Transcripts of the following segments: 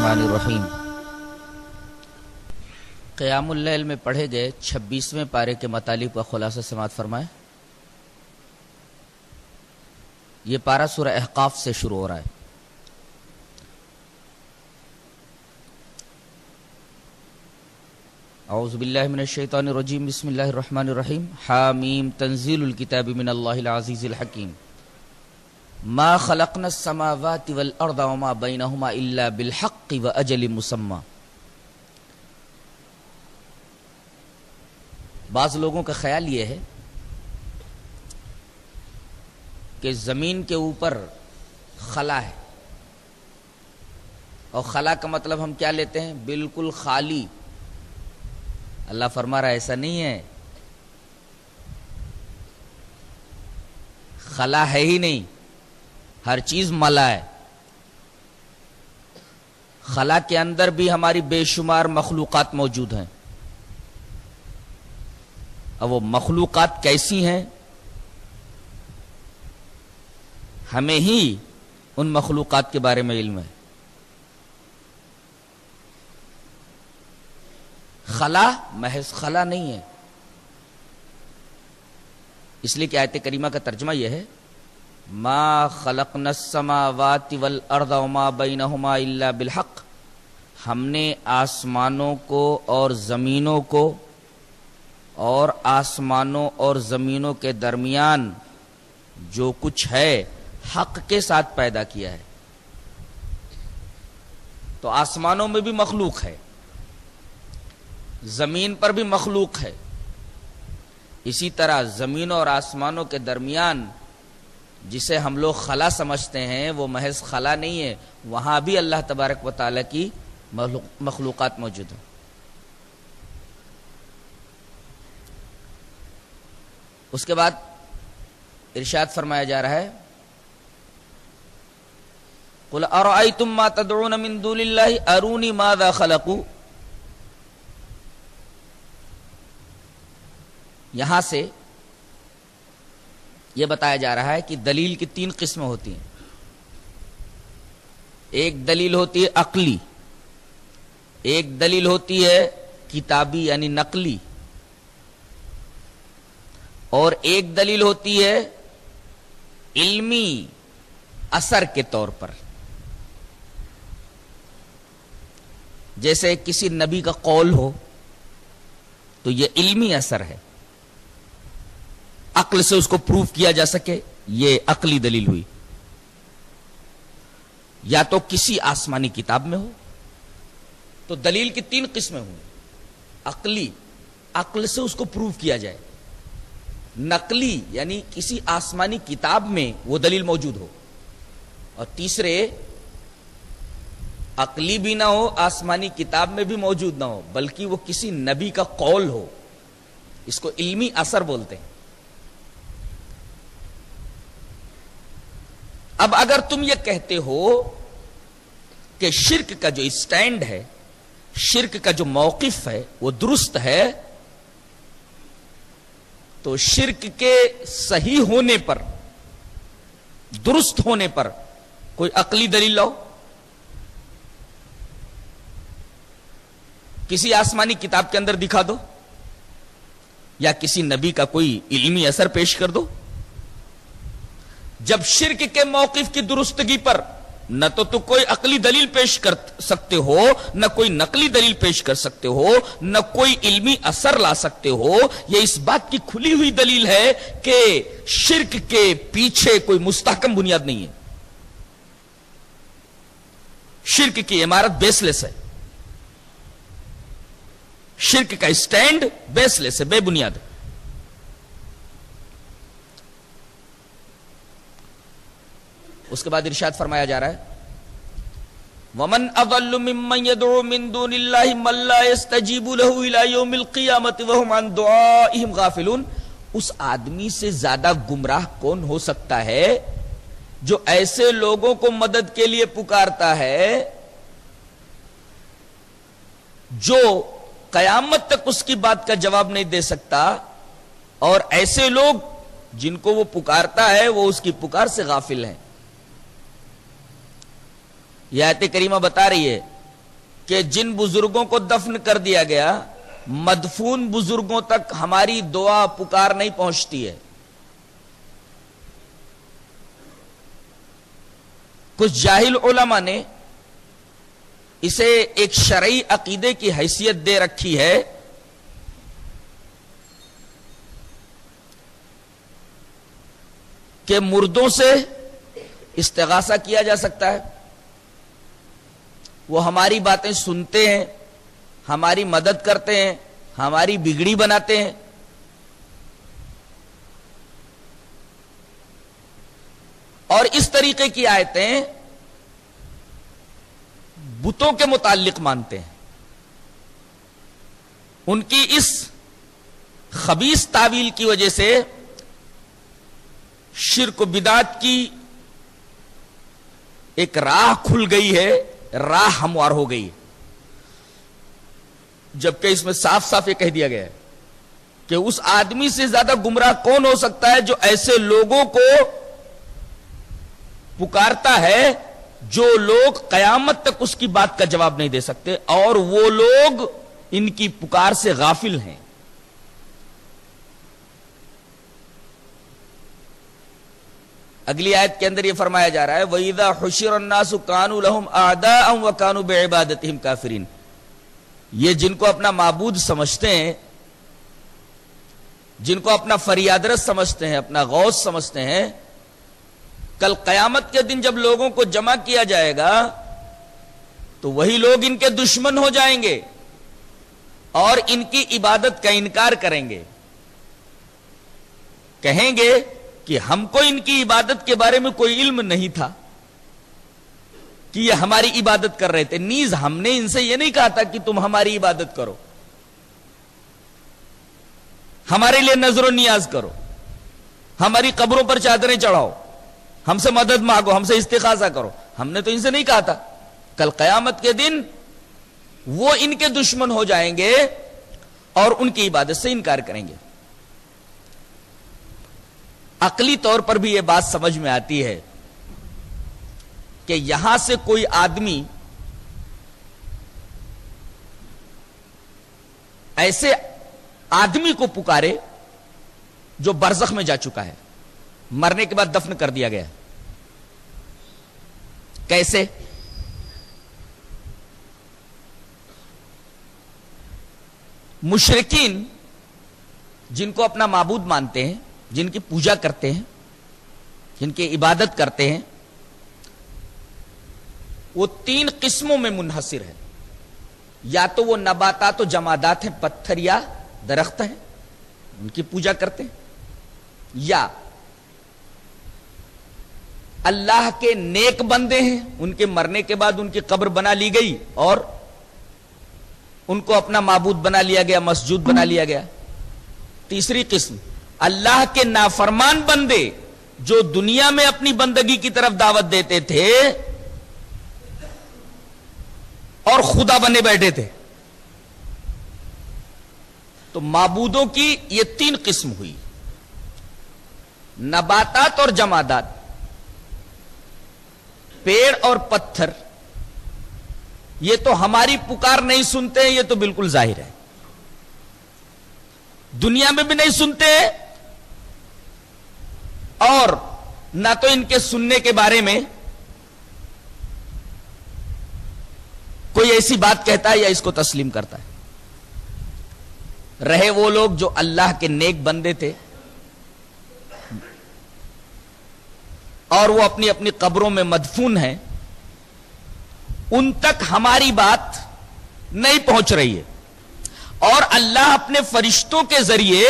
الرحمن الرحیم۔ قیام اللیل میں پڑھے گئے 26ویں پارے کے مطالب کا خلاصہ سماعت فرمائیں۔ یہ پارہ سورہ احقاف سے شروع ہو رہا ہے۔ اعوذ باللہ من الشیطان الرجیم، بسم اللہ الرحمن الرحیم۔ حامیم تنزیل الکتاب من اللہ العزیز الحکیم۔ ما خلقنا السماوات والارض وما بینہما الا بالحق واجل مسمى۔ بعض لوگوں کا خیال یہ ہے کہ زمین کے اوپر خلا ہے، اور خلا کا مطلب ہم کیا لیتے ہیں؟ بالکل خالی۔ اللہ فرما رہا ہے ایسا نہیں ہے، خلا ہے ہی نہیں، ہر چیز ملا ہے۔ خلا کے اندر بھی ہماری بے شمار مخلوقات موجود ہیں، اب وہ مخلوقات کیسی ہیں ہمیں ہی ان مخلوقات کے بارے میں علم ہے۔ خلا محض خلا نہیں ہے، اس لیے کہ آیت کریمہ کا ترجمہ یہ ہے، ما خلقنا السماوات والارض وما بینہما الا بالحق۔ ہم نے آسمانوں کو اور زمینوں کو اور آسمانوں اور زمینوں کے درمیان جو کچھ ہے حق کے ساتھ پیدا کیا ہے۔ تو آسمانوں میں بھی مخلوق ہے، زمین پر بھی مخلوق ہے، اسی طرح زمین اور آسمانوں کے درمیان جسے ہم لوگ خلا سمجھتے ہیں وہ محض خلا نہیں ہے، وہاں بھی اللہ تبارک و تعالیٰ کی مخلوقات موجود ہیں۔ اس کے بعد ارشاد فرمایا جا رہا ہے، قُلْ أَرَأَيْتُمْ مَا تَدْعُونَ مِن دُونِ اللَّهِ أَرُونِي مَاذَا خَلَقُوا۔ یہاں سے یہ بتایا جا رہا ہے کہ دلیل کی 3 قسمیں ہوتی ہیں۔ ایک دلیل ہوتی ہے عقلی، ایک دلیل ہوتی ہے کتابی یعنی نقلی، اور ایک دلیل ہوتی ہے علمی اثر کے طور پر۔ جیسے کسی نبی کا قول ہو تو یہ علمی اثر ہے، عقل سے اس کو پروف کیا جا سکے، یہ عقلی دلیل ہوئی۔ یا تو کسی آسمانی کتاب میں ہو تو دلیل کی 3 قسمیں ہوں، عقلی، عقل سے اس کو پروف کیا جائے، نقلی یعنی کسی آسمانی کتاب میں وہ دلیل موجود ہو، اور تیسرے عقلی بھی نہ ہو، آسمانی کتاب میں بھی موجود نہ ہو، بلکہ وہ کسی نبی کا قول ہو، اس کو علمی اثر بولتے ہیں۔ اب اگر تم یہ کہتے ہو کہ شرک کا جو اسٹینڈ ہے، شرک کا جو موقف ہے وہ درست ہے، تو شرک کے صحیح ہونے پر، درست ہونے پر کوئی عقلی دلیل لاؤ، کسی آسمانی کتاب کے اندر دکھا دو، یا کسی نبی کا کوئی علمی اثر پیش کر دو۔ جب شرک کے موقف کی درستگی پر نہ تو کوئی عقلی دلیل پیش کر سکتے ہو، نہ کوئی نقلی دلیل پیش کر سکتے ہو، نہ کوئی علمی اثر لا سکتے ہو، یہ اس بات کی کھلی ہوئی دلیل ہے کہ شرک کے پیچھے کوئی مستحکم بنیاد نہیں ہے، شرک کی عمارت بیس لیس ہے، شرک کا اسٹینڈ بیس لیس ہے، بے بنیاد ہے۔ اس کے بعد ارشاد فرمایا جا رہا ہے، وَمَنْ أَضَلُّ مِمَّنْ يَدْعُو مِن دُونِ اللَّهِ مَن لَّا يَسْتَجِيبُ لَهُ إِلَى يَوْمِ الْقِيَامَةِ وَهُمْ عَن دُعَائِهِمْ غَافِلُونَ۔ اس آدمی سے زیادہ گمراہ کون ہو سکتا ہے جو ایسے لوگوں کو مدد کے لیے پکارتا ہے جو قیامت تک اس کی بات کا جواب نہیں دے سکتا، اور ایسے لوگ جن کو وہ پکارتا ہے وہ اس کی پکار سے غافل ہیں۔ یہ آیت کریمہ بتا رہی ہے کہ جن بزرگوں کو دفن کر دیا گیا مدفون بزرگوں تک ہماری دعا پکار نہیں پہنچتی ہے. کچھ جاہل علماء نے اسے ایک شرعی عقیدے کی حیثیت دے رکھی ہے کہ مردوں سے استغاثہ کیا جا سکتا ہے، وہ ہماری باتیں سنتے ہیں، ہماری مدد کرتے ہیں، ہماری بگڑی بناتے ہیں. اور اس طریقے کی آیتیں بتوں کے متعلق مانتے ہیں. ان کی اس خبیث تعویل کی وجہ سے شرک و بدعت کی ایک راہ کھل گئی ہے، راہ ہموار ہو گئی ہے. جبکہ اس میں صاف صاف یہ کہہ دیا گیا ہے کہ اس آدمی سے زیادہ گمراہ کون ہو سکتا ہے جو ایسے لوگوں کو پکارتا ہے جو لوگ قیامت تک اس کی بات کا جواب نہیں دے سکتے، اور وہ لوگ ان کی پکار سے غافل ہیں. اگلی آیت کے اندر یہ فرمایا جا رہا ہے وَإِذَا حُشِرَ النَّاسُ كَانُوا لَهُمْ أَعْدَاءً وَكَانُوا بِعِبَادَتِهِمْ كَافِرِينَ. یہ جن کو اپنا معبود سمجھتے ہیں، جن کو اپنا فریاد رس سمجھتے ہیں، اپنا غوث سمجھتے ہیں، کل قیامت کے دن جب لوگوں کو جمع کیا جائے گا تو وہی لوگ ان کے دشمن ہو جائیں گے اور ان کی عبادت کا انکار کریں گے. کہیں گے کہ ہم کو ان کی عبادت کے بارے میں کوئی علم نہیں تھا کہ یہ ہماری عبادت کر رہے تھے، نیز ہم نے ان سے یہ نہیں کہا تھا کہ تم ہماری عبادت کرو، ہمارے لیے نظر و نیاز کرو، ہماری قبروں پر چادریں چڑھاؤ، ہم سے مدد مانگو، ہم سے استغاثہ کرو. ہم نے تو ان سے نہیں کہا تھا. کل قیامت کے دن وہ ان کے دشمن ہو جائیں گے اور ان کی عبادت سے انکار کریں گے. عقلی طور پر بھی یہ بات سمجھ میں آتی ہے کہ یہاں سے کوئی آدمی ایسے آدمی کو پکارے جو برزخ میں جا چکا ہے، مرنے کے بعد دفن کر دیا گیا. کیسے؟ مشرکین جن کو اپنا معبود مانتے ہیں، جن کی پوجا کرتے ہیں، جن کی عبادت کرتے ہیں، وہ 3 قسموں میں منحصر ہے. یا تو وہ نباتات و جمادات ہیں، پتھر یا درخت ہیں، ان کی پوجا کرتے ہیں، یا اللہ کے نیک بندے ہیں، ان کے مرنے کے بعد ان کی قبر بنا لی گئی اور ان کو اپنا معبود بنا لیا گیا، مسجود بنا لیا گیا. تیسری قسم اللہ کے نافرمان بندے جو دنیا میں اپنی بندگی کی طرف دعوت دیتے تھے اور خدا بنے بیٹھے تھے. تو معبودوں کی یہ 3 قسم ہوئی. نباتات اور جمادات، پیڑ اور پتھر، یہ تو ہماری پکار نہیں سنتے ہیں، یہ تو بالکل ظاہر ہے. دنیا میں بھی نہیں سنتے اور نہ تو ان کے سننے کے بارے میں کوئی ایسی بات کہتا ہے یا اس کو تسلیم کرتا ہے. رہے وہ لوگ جو اللہ کے نیک بندے تھے اور وہ اپنی اپنی قبروں میں مدفون ہیں، ان تک ہماری بات نہیں پہنچ رہی ہے، اور اللہ اپنے فرشتوں کے ذریعے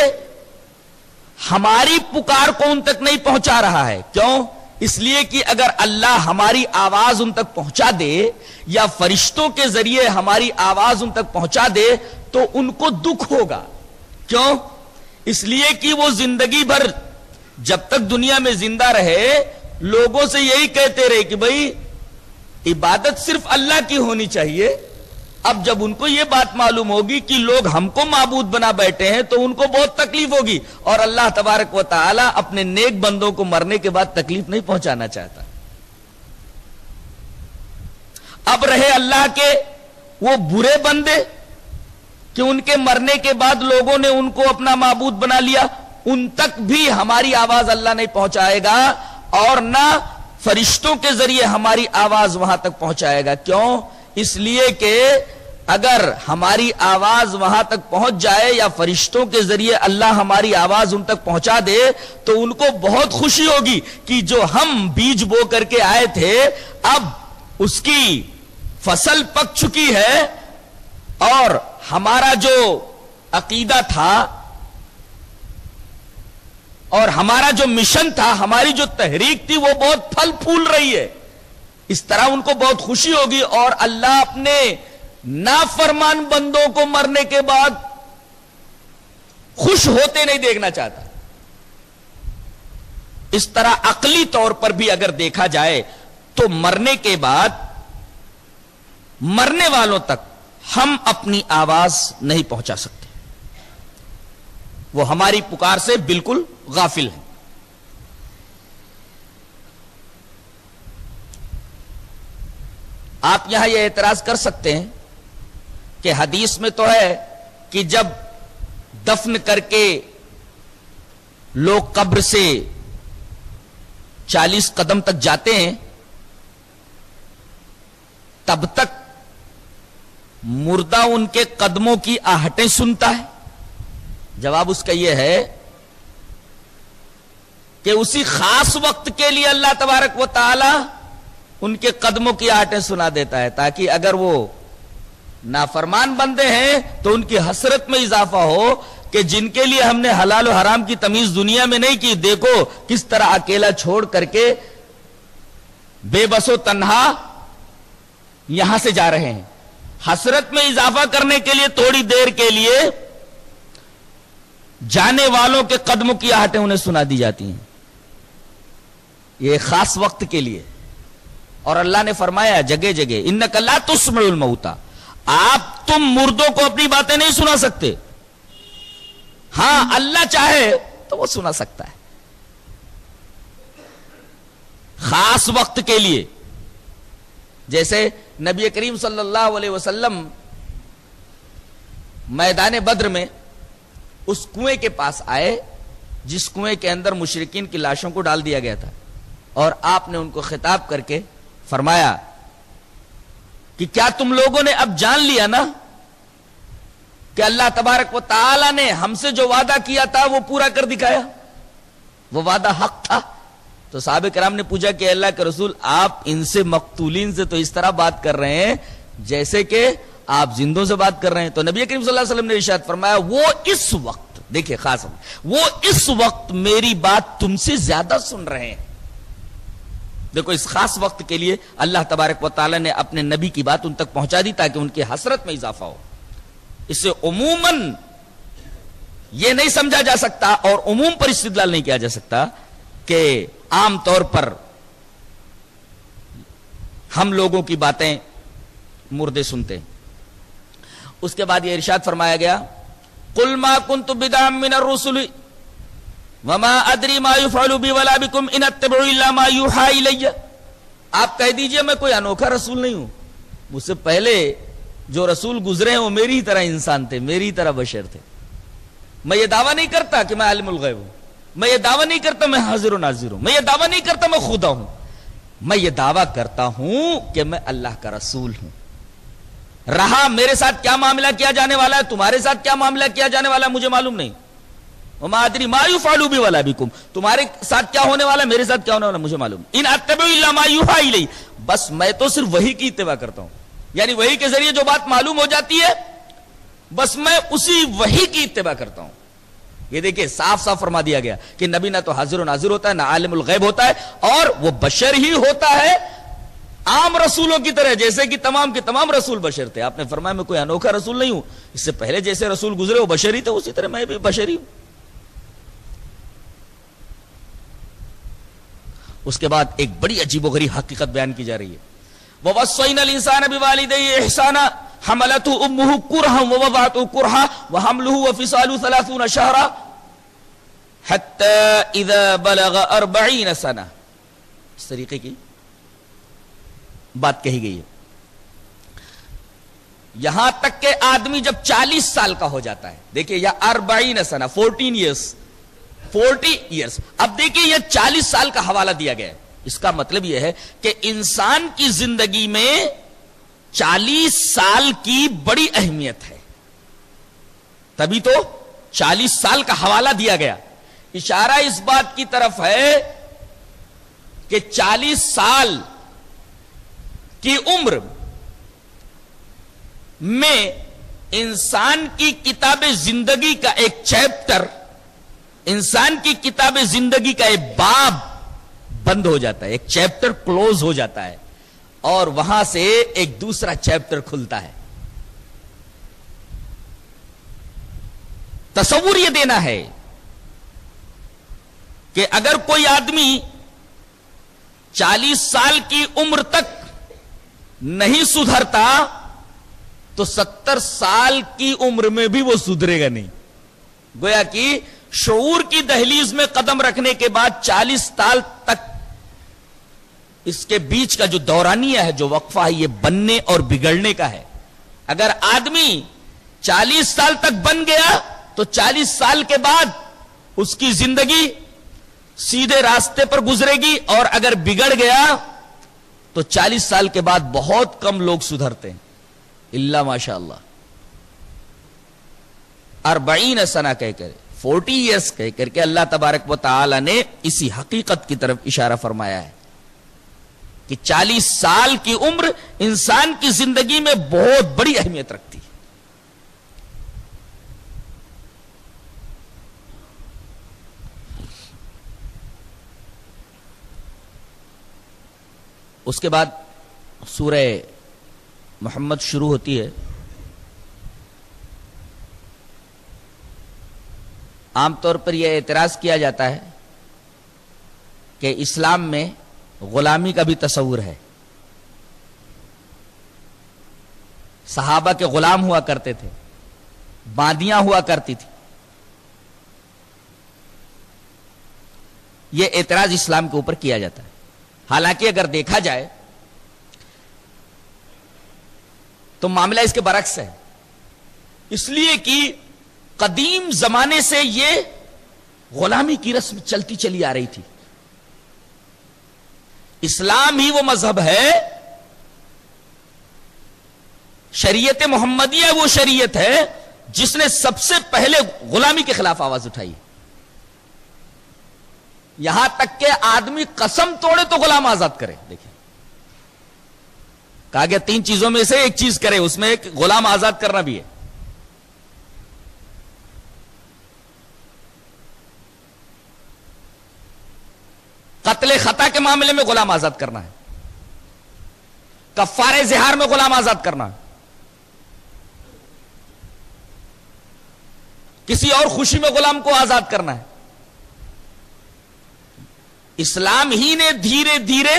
ہماری پکار کو ان تک نہیں پہنچا رہا ہے. کیوں؟ اس لیے کہ اگر اللہ ہماری آواز ان تک پہنچا دے یا فرشتوں کے ذریعے ہماری آواز ان تک پہنچا دے تو ان کو دکھ ہوگا. کیوں؟ اس لیے کہ وہ زندگی بھر جب تک دنیا میں زندہ رہے لوگوں سے یہی کہتے رہے کہ بھائی عبادت صرف اللہ کی ہونی چاہیے. اب جب ان کو یہ بات معلوم ہوگی کہ لوگ ہم کو معبود بنا بیٹھے ہیں تو ان کو بہت تکلیف ہوگی، اور اللہ تبارک و تعالی اپنے نیک بندوں کو مرنے کے بعد تکلیف نہیں پہنچانا چاہتا. اب رہے اللہ کے وہ برے بندے کہ ان کے مرنے کے بعد لوگوں نے ان کو اپنا معبود بنا لیا، ان تک بھی ہماری آواز اللہ نہیں پہنچائے گا، اور نہ فرشتوں کے ذریعے ہماری آواز وہاں تک پہنچائے گا۔ کیوں؟ اس لیے کہ اگر ہماری آواز وہاں تک پہنچ جائے یا فرشتوں کے ذریعے اللہ ہماری آواز ان تک پہنچا دے تو ان کو بہت خوشی ہوگی کہ جو ہم بیج بو کر کے آئے تھے اب اس کی فصل پک چکی ہے، اور ہمارا جو عقیدہ تھا اور ہمارا جو مشن تھا، ہماری جو تحریک تھی، وہ بہت پھل پھول رہی ہے۔ اس طرح ان کو بہت خوشی ہوگی، اور اللہ اپنے نافرمان بندوں کو مرنے کے بعد خوش ہوتے نہیں دیکھنا چاہتا۔ اس طرح عقلی طور پر بھی اگر دیکھا جائے تو مرنے کے بعد مرنے والوں تک ہم اپنی آواز نہیں پہنچا سکتے، وہ ہماری پکار سے بالکل غافل ہیں۔ آپ یہاں یہ اعتراض کر سکتے ہیں کہ حدیث میں تو ہے کہ جب دفن کر کے لوگ قبر سے 40 قدم تک جاتے ہیں تب تک مردہ ان کے قدموں کی آہٹیں سنتا ہے۔ جواب اس کا یہ ہے کہ اسی خاص وقت کے لیے اللہ تبارک و تعالی ان کے قدموں کی آہٹیں سنا دیتا ہے، تاکہ اگر وہ نافرمان بندے ہیں تو ان کی حسرت میں اضافہ ہو کہ جن کے لیے ہم نے حلال و حرام کی تمیز دنیا میں نہیں کی، دیکھو کس طرح اکیلا چھوڑ کر کے بے بس و تنہا یہاں سے جا رہے ہیں۔ حسرت میں اضافہ کرنے کے لیے تھوڑی دیر کے لیے جانے والوں کے قدموں کی آہٹیں انہیں سنا دی جاتی ہیں، یہ خاص وقت کے لیے۔ اور اللہ نے فرمایا جگہ جگہ انک لا تسمع الموتى، آپ تم مردوں کو اپنی باتیں نہیں سنا سکتے، ہاں اللہ چاہے تو وہ سنا سکتا ہے خاص وقت کے لیے۔ جیسے نبی کریم صلی اللہ علیہ وسلم میدان بدر میں اس کنویں کے پاس آئے جس کنویں کے اندر مشرکین کی لاشوں کو ڈال دیا گیا تھا، اور آپ نے ان کو خطاب کر کے فرمایا کہ کیا تم لوگوں نے اب جان لیا نا کہ اللہ تبارک و تعالی نے ہم سے جو وعدہ کیا تھا وہ پورا کر دکھایا، وہ وعدہ حق تھا۔ تو صحابہ کرام نے پوچھا کہ اللہ کے رسول آپ ان سے مقتولین سے تو اس طرح بات کر رہے ہیں جیسے کہ آپ زندوں سے بات کر رہے ہیں۔ تو نبی کریم صلی اللہ علیہ وسلم نے ارشاد فرمایا وہ اس وقت، دیکھیں خاص وہ اس وقت میری بات تم سے زیادہ سن رہے ہیں۔ دیکھو اس خاص وقت کے لیے اللہ تبارک و تعالی نے اپنے نبی کی بات ان تک پہنچا دی تاکہ ان کی حسرت میں اضافہ ہو۔ اس سے عموماً یہ نہیں سمجھا جا سکتا اور عموم پر استدلال نہیں کیا جا سکتا کہ عام طور پر ہم لوگوں کی باتیں مردے سنتے ہیں۔ اس کے بعد یہ ارشاد فرمایا گیا قل ما كنت بدعا من الرسل وما ادری ما يفعل بي ولا بكم ان اتبع الا ما يوحى الي۔ آپ کہہ دیجئے میں کوئی انوکھا رسول نہیں ہوں، مجھ سے پہلے جو رسول گزرے ہیں وہ میری ہی طرح انسان تھے، میری ہی طرح بشر تھے۔ میں یہ دعویٰ نہیں کرتا کہ میں عالم الغیب ہوں، میں یہ دعویٰ نہیں کرتا میں حاضر و ناظر ہوں، میں یہ دعویٰ نہیں کرتا میں خدا ہوں، میں یہ دعویٰ کرتا ہوں کہ میں اللہ کا رسول ہوں۔ رہا میرے ساتھ کیا معاملہ کیا جانے والا ہے، تمہارے ساتھ کیا معاملہ کیا جانے والا ہے مجھے معلوم نہیں۔ وما ادری ما يفعل بي ولا بكم، تمہارے ساتھ کیا ہونے والا ہے میرے ساتھ کیا ہونے والا ہے مجھے معلوم۔ ان اتبع الا ما يوحى الي، بس میں تو صرف وحی کی اتباع کرتا ہوں، یعنی وحی کے ذریعے جو بات معلوم ہو جاتی ہے بس میں اسی وحی کی اتباع کرتا ہوں۔ یہ دیکھیں صاف صاف فرما دیا گیا کہ نبی نہ تو حاضر و ناظر ہوتا ہے نہ عالم الغیب ہوتا ہے، اور وہ بشر ہی ہوتا ہے عام رسولوں کی طرح، جیسے کہ تمام کے تمام رسول بشر تھے۔ آپ نے فرمایا میں کوئی انوکھا رسول نہیں ہوں، اس سے پہلے جیسے رسول گزرے وہ بشر ہی تھے، اسی طرح میں بھی بشر ہی ہوں۔ اس کے بعد ایک بڑی عجیب و غریب حقیقت بیان کی جا رہی ہے وَوَصَّيْنَا الْإِنسَانَ بِوَالِدَيْهِ إِحْسَانًا حَمَلَتْهُ أُمُّهُ كُرْهًا وَوَضَعَتْهُ كُرْهًا وَحَمْلُهُ وَفِصَالُهُ 30 شهرًا حَتَّى إِذَا بَلَغَ 40 سَنَةً۔ اس طریقے کی بات کہی گئی ہے۔ یہاں تک کہ آدمی جب 40 سال کا ہو جاتا ہے، دیکھیے یا 40 سنہ 40 ایئرس، اب دیکھیے یہ 40 سال کا حوالہ دیا گیا ہے. اس کا مطلب یہ ہے کہ انسان کی زندگی میں 40 سال کی بڑی اہمیت ہے، تبھی تو 40 سال کا حوالہ دیا گیا. اشارہ اس بات کی طرف ہے کہ 40 سال کی عمر میں انسان کی کتاب زندگی کا ایک چیپٹر، انسان کی کتاب زندگی کا ایک باب بند ہو جاتا ہے، ایک چیپٹر کلوز ہو جاتا ہے اور وہاں سے ایک دوسرا چیپٹر کھلتا ہے. تصور یہ دینا ہے کہ اگر کوئی آدمی 40 سال کی عمر تک نہیں سدھرتا تو 70 سال کی عمر میں بھی وہ سدھرے گا نہیں. گویا کہ شعور کی دہلیز میں قدم رکھنے کے بعد 40 سال تک اس کے بیچ کا جو دورانیہ ہے، جو وقفہ ہے، یہ بننے اور بگڑنے کا ہے. اگر آدمی 40 سال تک بن گیا تو 40 سال کے بعد اس کی زندگی سیدھے راستے پر گزرے گی، اور اگر بگڑ گیا تو 40 سال کے بعد بہت کم لوگ سدھرتے ہیں، اللہ ماشاء اللہ. 40 سنہ کہہ کر 40 ایئرس کہہ کر کے اللہ تبارک و تعالی نے اسی حقیقت کی طرف اشارہ فرمایا ہے کہ 40 سال کی عمر انسان کی زندگی میں بہت بڑی اہمیت رکھتی ہے. اس کے بعد سورہ محمد شروع ہوتی ہے. عام طور پر یہ اعتراض کیا جاتا ہے کہ اسلام میں غلامی کا بھی تصور ہے. صحابہ کے غلام ہوا کرتے تھے، باندیاں ہوا کرتی تھی. یہ اعتراض اسلام کے اوپر کیا جاتا ہے. حالانکہ اگر دیکھا جائے تو معاملہ اس کے برعکس ہے، اس لیے کہ قدیم زمانے سے یہ غلامی کی رسم چلتی چلی آ رہی تھی. اسلام ہی وہ مذہب ہے، شریعت محمدیہ وہ شریعت ہے جس نے سب سے پہلے غلامی کے خلاف آواز اٹھائی. یہاں تک کہ آدمی قسم توڑے تو غلام آزاد کرے. دیکھیں کہا گیا 3 چیزوں میں سے ایک چیز کرے، اس میں ایک غلام آزاد کرنا بھی ہے. قتل خطا کے معاملے میں غلام آزاد کرنا ہے، کفارے زہار میں غلام آزاد کرنا ہے، کسی اور خوشی میں غلام کو آزاد کرنا ہے. اسلام ہی نے دھیرے دھیرے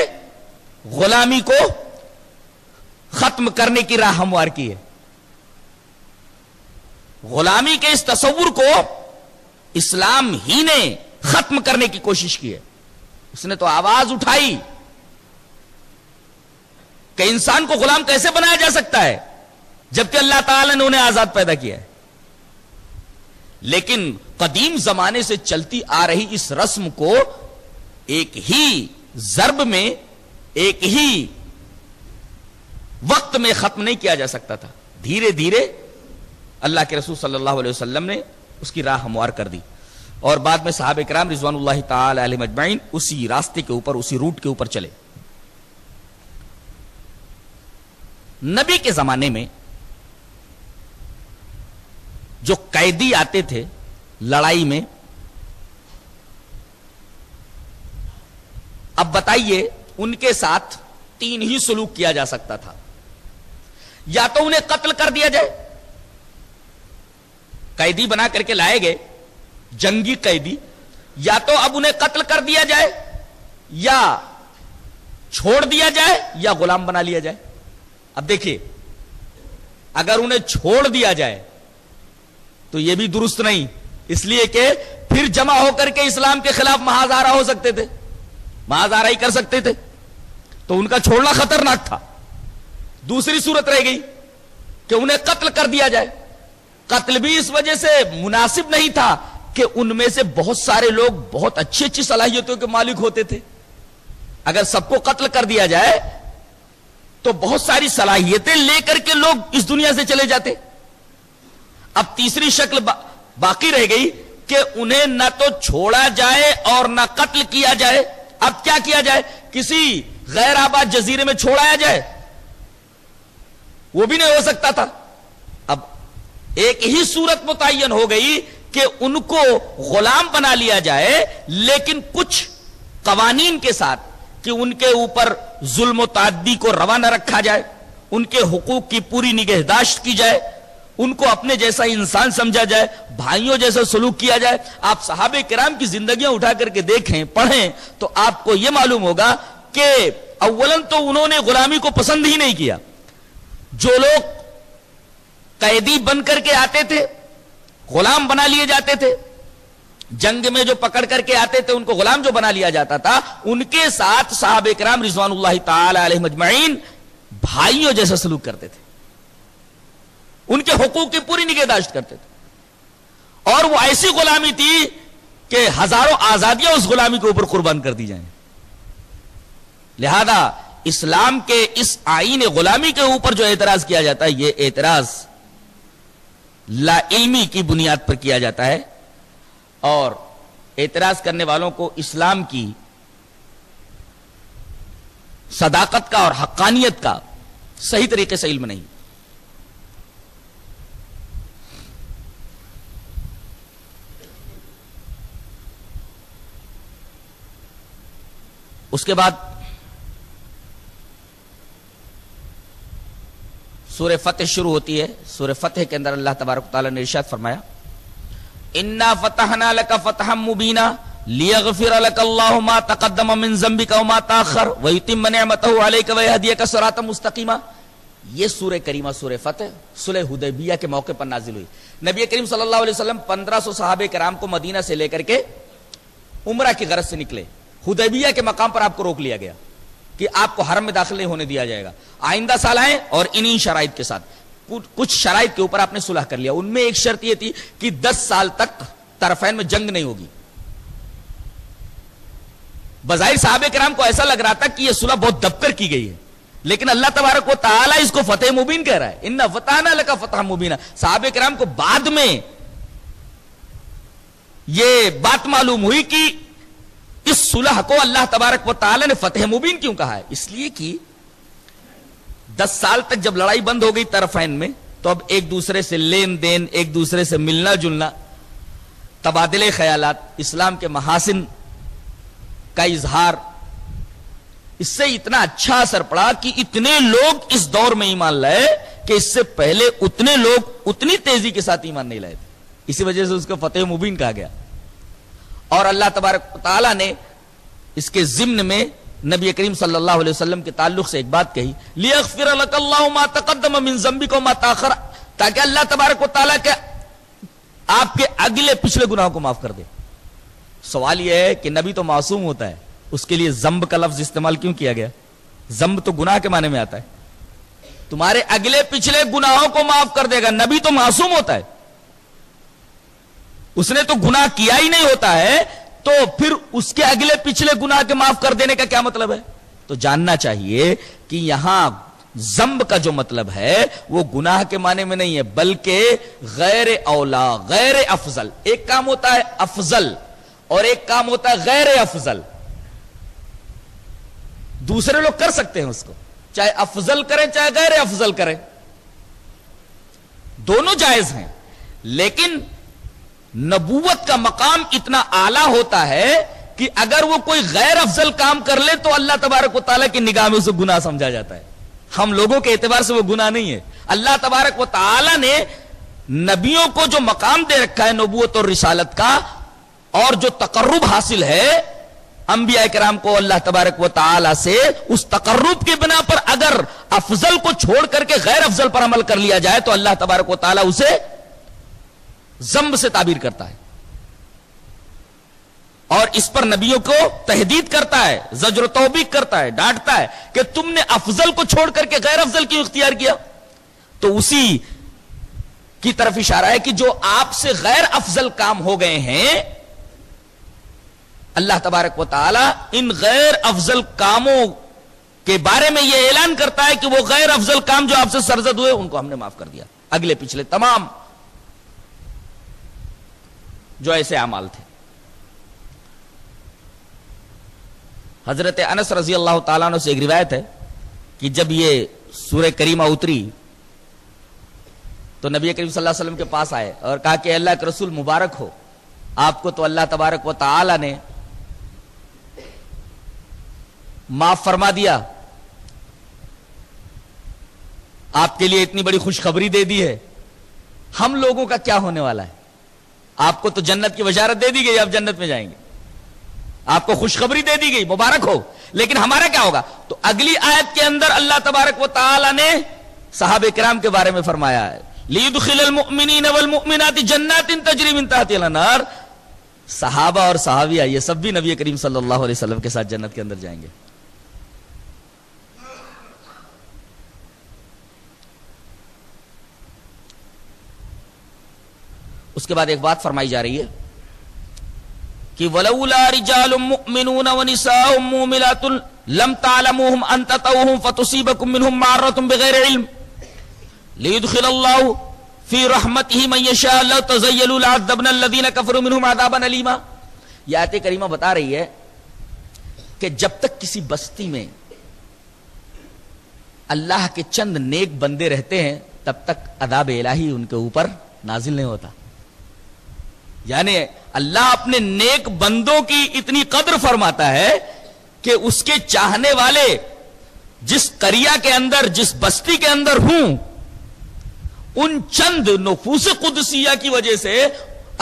غلامی کو ختم کرنے کی راہ ہموار کی ہے. غلامی کے اس تصور کو اسلام ہی نے ختم کرنے کی کوشش کی ہے. اس نے تو آواز اٹھائی کہ انسان کو غلام کیسے بنایا جا سکتا ہے جبکہ اللہ تعالی نے انہیں آزاد پیدا کیا ہے. لیکن قدیم زمانے سے چلتی آ رہی اس رسم کو ایک ہی ضرب میں، ایک ہی وقت میں ختم نہیں کیا جا سکتا تھا. دھیرے دھیرے اللہ کے رسول صلی اللہ علیہ وسلم نے اس کی راہ ہموار کر دی، اور بعد میں صحابہ کرام رضوان اللہ تعالی علیہم اجمعین اسی راستے کے اوپر، اسی روٹ کے اوپر چلے. نبی کے زمانے میں جو قیدی آتے تھے لڑائی میں، اب بتائیے ان کے ساتھ 3 ہی سلوک کیا جا سکتا تھا. یا تو انہیں قتل کر دیا جائے، قیدی بنا کر کے لائے گئے جنگی قیدی، یا تو اب انہیں قتل کر دیا جائے، یا چھوڑ دیا جائے، یا غلام بنا لیا جائے. اب دیکھیے اگر انہیں چھوڑ دیا جائے تو یہ بھی درست نہیں، اس لیے کہ پھر جمع ہو کر کے اسلام کے خلاف محاذ آرا ہو سکتے تھے، محاذ آرائی کر سکتے تھے، تو ان کا چھوڑنا خطرناک تھا. دوسری صورت رہ گئی کہ انہیں قتل کر دیا جائے. قتل بھی اس وجہ سے مناسب نہیں تھا کہ ان میں سے بہت سارے لوگ بہت اچھی اچھی صلاحیتوں کے مالک ہوتے تھے. اگر سب کو قتل کر دیا جائے تو بہت ساری صلاحیتیں لے کر کے لوگ اس دنیا سے چلے جاتے. اب تیسری شکل باقی رہ گئی کہ انہیں نہ تو چھوڑا جائے اور نہ قتل کیا جائے. اب کیا کیا جائے؟ کسی غیر آباد جزیرے میں چھوڑایا جائے؟ وہ بھی نہیں ہو سکتا تھا. اب ایک ہی صورت متعین ہو گئی کہ ان کو غلام بنا لیا جائے، لیکن کچھ قوانین کے ساتھ کہ ان کے اوپر ظلم و تعدی کو روا نہ رکھا جائے، ان کے حقوق کی پوری نگہداشت کی جائے، ان کو اپنے جیسا انسان سمجھا جائے، بھائیوں جیسا سلوک کیا جائے. آپ صحابہ کرام کی زندگیاں اٹھا کر کے دیکھیں، پڑھیں، تو آپ کو یہ معلوم ہوگا کہ اولاً تو انہوں نے غلامی کو پسند ہی نہیں کیا. جو لوگ قیدی بن کر کے آتے تھے، غلام بنا لیے جاتے تھے، جنگ میں جو پکڑ کر کے آتے تھے ان کو غلام جو بنا لیا جاتا تھا، ان کے ساتھ صحابہ کرام رضوان اللہ تعالی علیہم اجمعین بھائیوں جیسا سلوک کرتے تھے، ان کے حقوق کی پوری نگہداشت کرتے تھے. اور وہ ایسی غلامی تھی کہ ہزاروں آزادیاں اس غلامی کے اوپر قربان کر دی جائیں. لہذا اسلام کے اس آئین غلامی کے اوپر جو اعتراض کیا جاتا ہے، یہ اعتراض لا علمی کی بنیاد پر کیا جاتا ہے، اور اعتراض کرنے والوں کو اسلام کی صداقت کا اور حقانیت کا صحیح طریقے سے علم نہیں. اس کے بعد سورہ فتح شروع ہوتی ہے. سورہ فتح کے اندر اللہ تبارک و تعالی نے ارشاد فرمایا، انا فتحنا لك فتحا مبینا لیغفر لك اللہ ما تقدم من ذنبك وما تاخر ویتم نعمته عليك ویہدیک صراطا مستقیما. یہ سورہ کریمہ سورہ فتح صلح حدیبیہ کے موقع پر نازل ہوئی. نبی کریم صلی اللہ علیہ وسلم 1500 صحابہ کرام کو مدینہ سے لے کر کے عمرہ کی غرض سے نکلے. حدیبیہ کے مقام پر آپ کو روک لیا گیا کہ آپ کو حرم میں داخل نہیں ہونے دیا جائے گا، آئندہ سال آئیں، اور انہی شرائط کے ساتھ. کچھ شرائط کے اوپر آپ نے صلح کر لیا. ان میں ایک شرط یہ تھی کہ 10 سال تک طرفین میں جنگ نہیں ہوگی. بظاہر صحابہ کرام کو ایسا لگ رہا تھا کہ یہ صلح بہت دب کر کی گئی ہے، لیکن اللہ تبارک و تعالی اس کو فتح مبین کہہ رہا ہے. انا فتحنا لک فتحا مبینا. صحابہ کرام کو بعد میں یہ بات معلوم ہوئی کہ اس صلح کو اللہ تبارک و تعالی نے فتح مبین کیوں کہا ہے. اس لیے کہ 10 سال تک جب لڑائی بند ہو گئی طرفین میں، تو اب ایک دوسرے سے لین دین، ایک دوسرے سے ملنا جلنا، تبادلے خیالات، اسلام کے محاسن کا اظہار، اس سے اتنا اچھا اثر پڑا کہ اتنے لوگ اس دور میں ایمان لائے کہ اس سے پہلے اتنے لوگ اتنی تیزی کے ساتھ ایمان نہیں لائے تھے. اسی وجہ سے اس کو فتح مبین کہا گیا. اور اللہ تبارک و تعالیٰ نے اس کے ضمن میں نبی کریم صلی اللہ علیہ وسلم کے تعلق سے ایک بات کہی، لیغفر لک اللہ ما تقدم من ذنبک وما تاخر، تاکہ اللہ تبارک و تعالیٰ کے آپ کے اگلے پچھلے گناہوں کو معاف کر دے. سوال یہ ہے کہ نبی تو معصوم ہوتا ہے، اس کے لیے ذنب کا لفظ استعمال کیوں کیا گیا؟ ذنب تو گناہ کے معنی میں آتا ہے. تمہارے اگلے پچھلے گناہوں کو معاف کر دے گا. نبی تو معصوم ہوتا ہے، اس نے تو گناہ کیا ہی نہیں ہوتا ہے، تو پھر اس کے اگلے پچھلے گناہ کے معاف کر دینے کا کیا مطلب ہے؟ تو جاننا چاہیے کہ یہاں ذنب کا جو مطلب ہے وہ گناہ کے معنی میں نہیں ہے، بلکہ غیر اولا، غیر افضل. ایک کام ہوتا ہے افضل اور ایک کام ہوتا ہے غیر افضل. دوسرے لوگ کر سکتے ہیں اس کو، چاہے افضل کریں چاہے غیر افضل کریں، دونوں جائز ہیں. لیکن نبوت کا مقام اتنا اعلیٰ ہوتا ہے کہ اگر وہ کوئی غیر افضل کام کر لے تو اللہ تبارک و تعالیٰ کی نگاہ میں اسے گناہ سمجھا جاتا ہے. ہم لوگوں کے اعتبار سے وہ گناہ نہیں ہے. اللہ تبارک و تعالیٰ نے نبیوں کو جو مقام دے رکھا ہے نبوت اور رسالت کا، اور جو تقرب حاصل ہے انبیاء کرام کو اللہ تبارک و تعالیٰ سے، اس تقرب کی بنا پر اگر افضل کو چھوڑ کر کے غیر افضل پر عمل کر لیا جائے تو اللہ تبارک و تعالیٰ اسے ذنب سے تعبیر کرتا ہے، اور اس پر نبیوں کو تہدید کرتا ہے، زجر و توبیخ کرتا ہے، ڈانٹتا ہے کہ تم نے افضل کو چھوڑ کر کے غیر افضل کیوں اختیار کیا. تو اسی کی طرف اشارہ ہے کہ جو آپ سے غیر افضل کام ہو گئے ہیں، اللہ تبارک و تعالی ان غیر افضل کاموں کے بارے میں یہ اعلان کرتا ہے کہ وہ غیر افضل کام جو آپ سے سرزد ہوئے ان کو ہم نے معاف کر دیا، اگلے پچھلے تمام جو ایسے اعمال تھے۔ حضرت انس رضی اللہ تعالیٰ عنہ سے ایک روایت ہے کہ جب یہ سورہ کریمہ اتری تو نبی کریم صلی اللہ علیہ وسلم کے پاس آئے اور کہا کہ اللہ کے رسول مبارک ہو، آپ کو تو اللہ تبارک و تعالی نے معاف فرما دیا، آپ کے لیے اتنی بڑی خوشخبری دے دی ہے، ہم لوگوں کا کیا ہونے والا ہے؟ آپ کو تو جنت کی بشارت دے دی گئی، آپ جنت میں جائیں گے، آپ کو خوشخبری دے دی گئی، مبارک ہو، لیکن ہمارا کیا ہوگا؟ تو اگلی آیت کے اندر اللہ تبارک و تعالی نے صحابہ کرام کے بارے میں فرمایا ہے لِيُدْخِلَ الْمُؤْمِنِينَ وَالْمُؤْمِنَاتِ جَنَّاتٍ تَجْرِي مِن تَحْتِهَا الْأَنْهَارُ، صحابہ اور صحابیہ یہ سب بھی نبی کریم صلی اللہ علیہ وسلم کے ساتھ جنت کے اندر جائیں گے۔ اس کے بعد ایک بات فرمائی جا رہی ہے کہ وَلَوْلَا رِجَالٌ مُؤْمِنُونَ وَنِسَاءٌ مُؤْمِنَاتٌ لَمْ تَعْلَمُوهُمْ أَن تَطَؤُوهُمْ فَتُصِيبَكُم مِّنْهُمْ مَعَرَّةٌ بِغَيْرِ عِلْمٍ لِيُدْخِلَ اللَّهُ فِي رَحْمَتِهِ مَن يَشَاءُ لَوْ تَزَيَّلُوا لَعَذَّبْنَا الَّذِينَ كَفَرُوا مِنْهُمْ عَذَابًا أَلِيمًا۔ یہ آیت کریمہ بتا رہی ہے کہ جب تک کسی بستی میں اللہ کے چند نیک بندے رہتے ہیں تب تک عذاب الہی ان کے اوپر نازل نہیں ہوتا، یعنی اللہ اپنے نیک بندوں کی اتنی قدر فرماتا ہے کہ اس کے چاہنے والے جس قریہ کے اندر، جس بستی کے اندر ہوں، ان چند نفوس قدسیہ کی وجہ سے،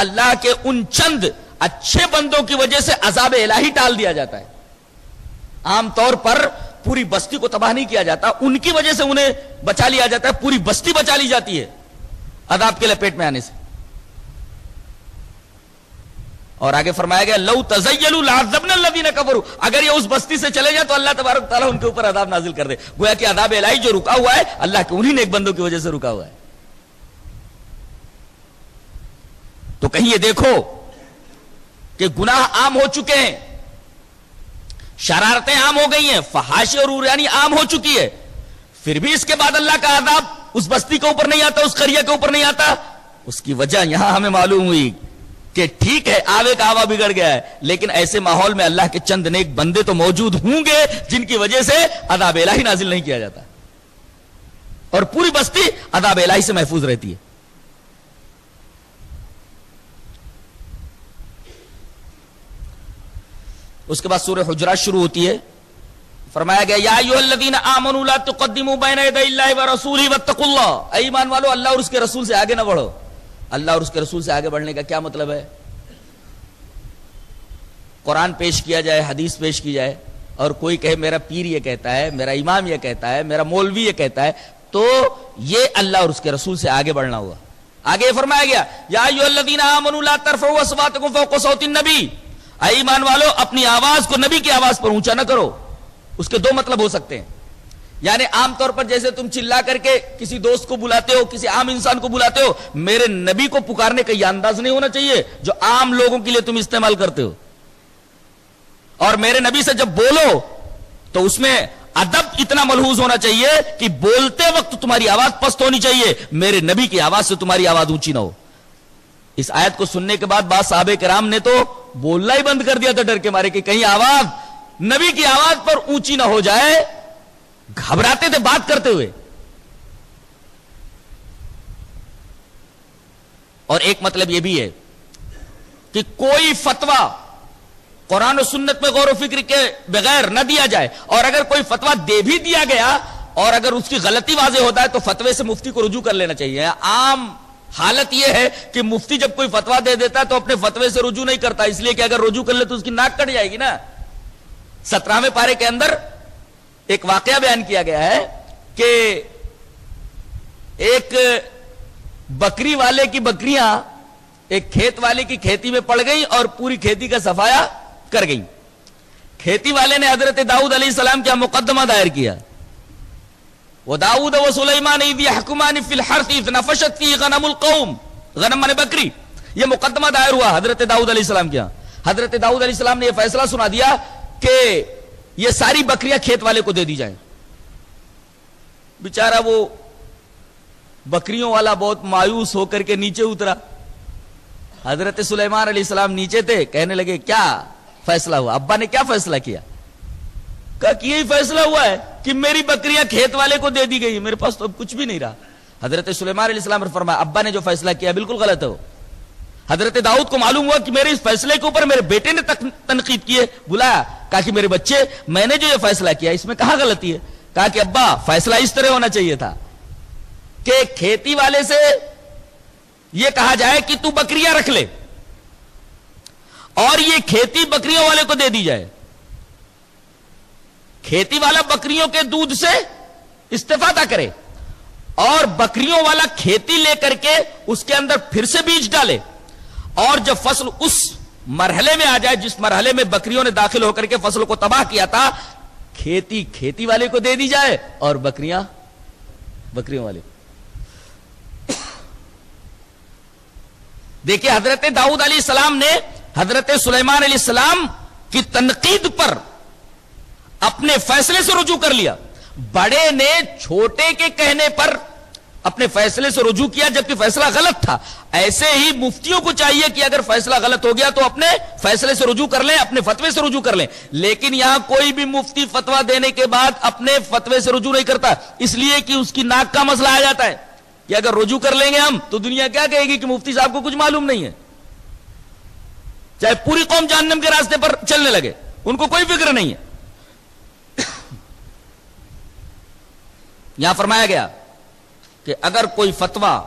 اللہ کے ان چند اچھے بندوں کی وجہ سے عذاب الہی ٹال دیا جاتا ہے۔ عام طور پر پوری بستی کو تباہ نہیں کیا جاتا، ان کی وجہ سے انہیں بچا لیا جاتا ہے، پوری بستی بچا لی جاتی ہے عذاب کے لپیٹ میں آنے سے۔ اور آگے فرمایا گیا لو تزیلوا لعذبنا الذین کفروا، اگر یہ اس بستی سے چلے جائیں تو اللہ تبارک تعالیٰ ان کے اوپر عذاب نازل کر دے، گویا کہ عذاب الہی جو رکا ہوا ہے اللہ کے انہی نیک بندوں کی وجہ سے رکا ہوا ہے۔ تو کہیں یہ دیکھو کہ گناہ عام ہو چکے ہیں، شرارتیں عام ہو گئی ہیں، فحاشی اور عریانی عام ہو چکی ہے، پھر بھی اس کے بعد اللہ کا عذاب اس بستی کے اوپر نہیں آتا، اس قریہ کے اوپر نہیں آتا۔ اس کی وجہ یہاں ہمیں معلوم ہوئی کہ ٹھیک ہے آوے کا آوا بگڑ گیا ہے، لیکن ایسے ماحول میں اللہ کے چند نیک بندے تو موجود ہوں گے جن کی وجہ سے عذاب الہی نازل نہیں کیا جاتا، اور پوری بستی عذاب الہی سے محفوظ رہتی ہے۔ اس کے بعد سورہ حجرات شروع ہوتی ہے، فرمایا گیا یا ایھا الذین آمنوا لا تقدموا بین یدی اللہ ورسولہ واتقوا اللہ، اے ایمان والو اللہ اور اس کے رسول سے آگے نہ بڑھو۔ اللہ اور اس کے رسول سے آگے بڑھنے کا کیا مطلب ہے؟ قرآن پیش کیا جائے، حدیث پیش کی جائے، اور کوئی کہے میرا پیر یہ کہتا ہے، میرا امام یہ کہتا ہے، میرا مولوی یہ کہتا ہے، تو یہ اللہ اور اس کے رسول سے آگے بڑھنا ہوا۔ آگے فرمایا گیا یا ایھا الذین آمنوا لا ترفعوا اصواتکم فوق صوت النبی، اے ایمان والو اپنی آواز کو نبی کی آواز پر اونچا نہ کرو۔ اس کے دو مطلب ہو سکتے ہیں، یعنی عام طور پر جیسے تم چلا کر کے کسی دوست کو بلاتے ہو، کسی عام انسان کو بلاتے ہو، میرے نبی کو پکارنے کا یہ انداز نہیں ہونا چاہیے جو عام لوگوں کے لیے تم استعمال کرتے ہو۔ اور میرے نبی سے جب بولو تو اس میں ادب اتنا ملحوظ ہونا چاہیے کہ بولتے وقت تمہاری آواز پست ہونی چاہیے، میرے نبی کی آواز سے تمہاری آواز اونچی نہ ہو۔ اس آیت کو سننے کے بعد بعض صحابہ کرام نے تو بولنا ہی بند کر دیا تھا ڈر کے مارے کہ کہیں آواز نبی کی آواز پر اونچی نہ ہو جائے، گھبراتے تھے بات کرتے ہوئے۔ اور ایک مطلب یہ بھی ہے کہ کوئی فتویٰ قرآن و سنت میں غور و فکر کے بغیر نہ دیا جائے، اور اگر کوئی فتویٰ دے بھی دیا گیا اور اگر اس کی غلطی واضح ہوتا ہے تو فتوے سے مفتی کو رجوع کر لینا چاہیے۔ عام حالت یہ ہے کہ مفتی جب کوئی فتویٰ دے دیتا ہے تو اپنے فتوے سے رجوع نہیں کرتا، اس لیے کہ اگر رجوع کر لے تو اس کی ناک کٹ جائے گی نا۔ 17ویں پارے کے اندر ایک واقعہ بیان کیا گیا ہے کہ ایک بکری والے کی بکریاں ایک کھیت والے کی کھیتی میں پڑ گئیں اور پوری کھیتی کا صفایا کر گئیں۔ کھیتی والے نے حضرت داؤد علیہ السلام کیا مقدمہ دائر کیا وَدَاوُدَ وَسُلَيْمَانَ اِذْ يَحْكُمَانِ فِي الْحَرْثِ اِذْ نَفَشَتْ فِيهِ غَنَمُ الْقَوْمِ، غنم مانے بکری. یہ مقدمہ دائر ہوا حضرت داؤد علیہ السلام کیا. حضرت داؤد علیہ السلام نے یہ فیصلہ سنا دیا کہ یہ ساری بکریاں کھیت والے کو دے دی جائیں. بیچارہ وہ بکریوں والا بہت مایوس ہو کر کے نیچے اترا. حضرت سلیمان علیہ السلام نیچے تھے, کہنے لگے کیا فیصلہ ہوا؟ ابا نے کیا فیصلہ کیا؟ کہا کہ یہی فیصلہ ہوا ہے کہ میری بکریاں کھیت والے کو دے دی گئی, میرے پاس تو اب کچھ بھی نہیں رہا. حضرت سلیمان علیہ السلام نے فرمایا ابا نے جو فیصلہ کیا بالکل غلط ہے. حضرت داؤد کو معلوم ہوا کہ میرے اس فیصلے کے اوپر میرے بیٹے نے تنقید کی ہے, بلایا, کہا کہ میرے بچے میں نے جو یہ فیصلہ کیا اس میں کہاں غلطی ہے؟ کہا کہ ابا فیصلہ اس طرح ہونا چاہیے تھا کہ کھیتی والے سے یہ کہا جائے کہ تو بکریاں رکھ لے اور یہ کھیتی بکریوں والے کو دے دی جائے. کھیتی والا بکریوں کے دودھ سے استفادہ کرے اور بکریوں والا کھیتی لے کر کے اس کے اندر پھر سے بیج ڈالے, اور جب فصل اس مرحلے میں آ جائے جس مرحلے میں بکریوں نے داخل ہو کر کے فصل کو تباہ کیا تھا, کھیتی والے کو دے دی جائے اور بکریاں بکریوں والے. دیکھیں حضرت داؤد علیہ السلام نے حضرت سلیمان علیہ السلام کی تنقید پر اپنے فیصلے سے رجوع کر لیا. بڑے نے چھوٹے کے کہنے پر اپنے فیصلے سے رجوع کیا جبکہ فیصلہ غلط تھا. ایسے ہی مفتیوں کو چاہیے کہ اگر فیصلہ غلط ہو گیا تو اپنے فیصلے سے رجوع کر لیں, اپنے فتوے سے رجوع کر لیں. لیکن یہاں کوئی بھی مفتی فتویٰ دینے کے بعد اپنے فتوے سے رجوع نہیں کرتا, اس لیے کہ اس کی ناک کا مسئلہ آ جاتا ہے کہ اگر رجوع کر لیں گے ہم تو دنیا کیا کہے گی کہ مفتی صاحب کو کچھ معلوم نہیں ہے, چاہے پوری قوم جہنم کے راستے پر چلنے لگے, ان کو کوئی فکر نہیں ہے. یہاں فرمایا گیا کہ اگر کوئی فتویٰ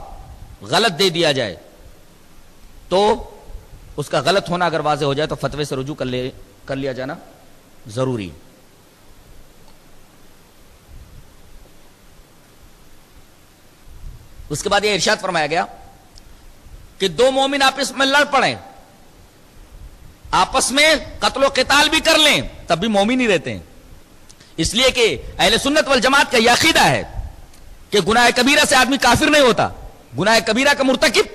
غلط دے دیا جائے تو اس کا غلط ہونا اگر واضح ہو جائے تو فتوے سے رجوع کر لیا جانا ضروری. اس کے بعد یہ ارشاد فرمایا گیا کہ دو مومن آپس میں لڑ پڑیں, آپس میں قتل و قتال بھی کر لیں, تب بھی مومن ہی رہتے ہیں. اس لیے کہ اہل سنت والجماعت کا یہ عقیدہ ہے کہ گناہ کبیرہ سے آدمی کافر نہیں ہوتا, گناہ کبیرہ کا مرتکب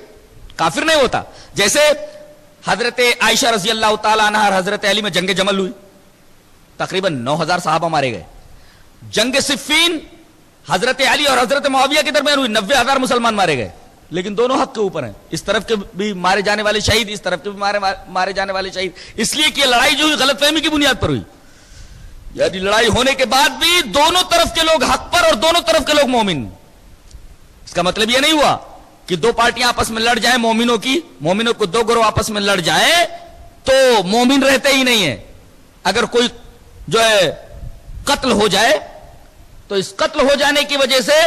کافر نہیں ہوتا. جیسے حضرت عائشہ رضی اللہ تعالی عنہ اور حضرت علی میں جنگ جمل ہوئی, تقریباً 9000 صحابہ مارے گئے. جنگ صفین حضرت علی اور حضرت معاویہ کے درمیان ہوئی, 90,000 مسلمان مارے گئے, لیکن دونوں حق کے اوپر ہیں. اس طرف کے بھی مارے جانے والے شہید, اس طرف کے بھی مارے جانے والے شہید, اس لیے کہ یہ لڑائی جو ہوئی غلط فہمی کی بنیاد پر ہوئی. یعنی لڑائی ہونے کے بعد بھی دونوں طرف کے لوگ حق پر اور دونوں طرف کے لوگ مومن. اس کا مطلب یہ نہیں ہوا کہ دو پارٹیاں آپس میں لڑ جائیں, مومنوں کو دو گروہ آپس میں لڑ جائیں تو مومن رہتے ہی نہیں ہیں. اگر کوئی جو ہے قتل ہو جائے تو اس قتل ہو جانے کی وجہ سے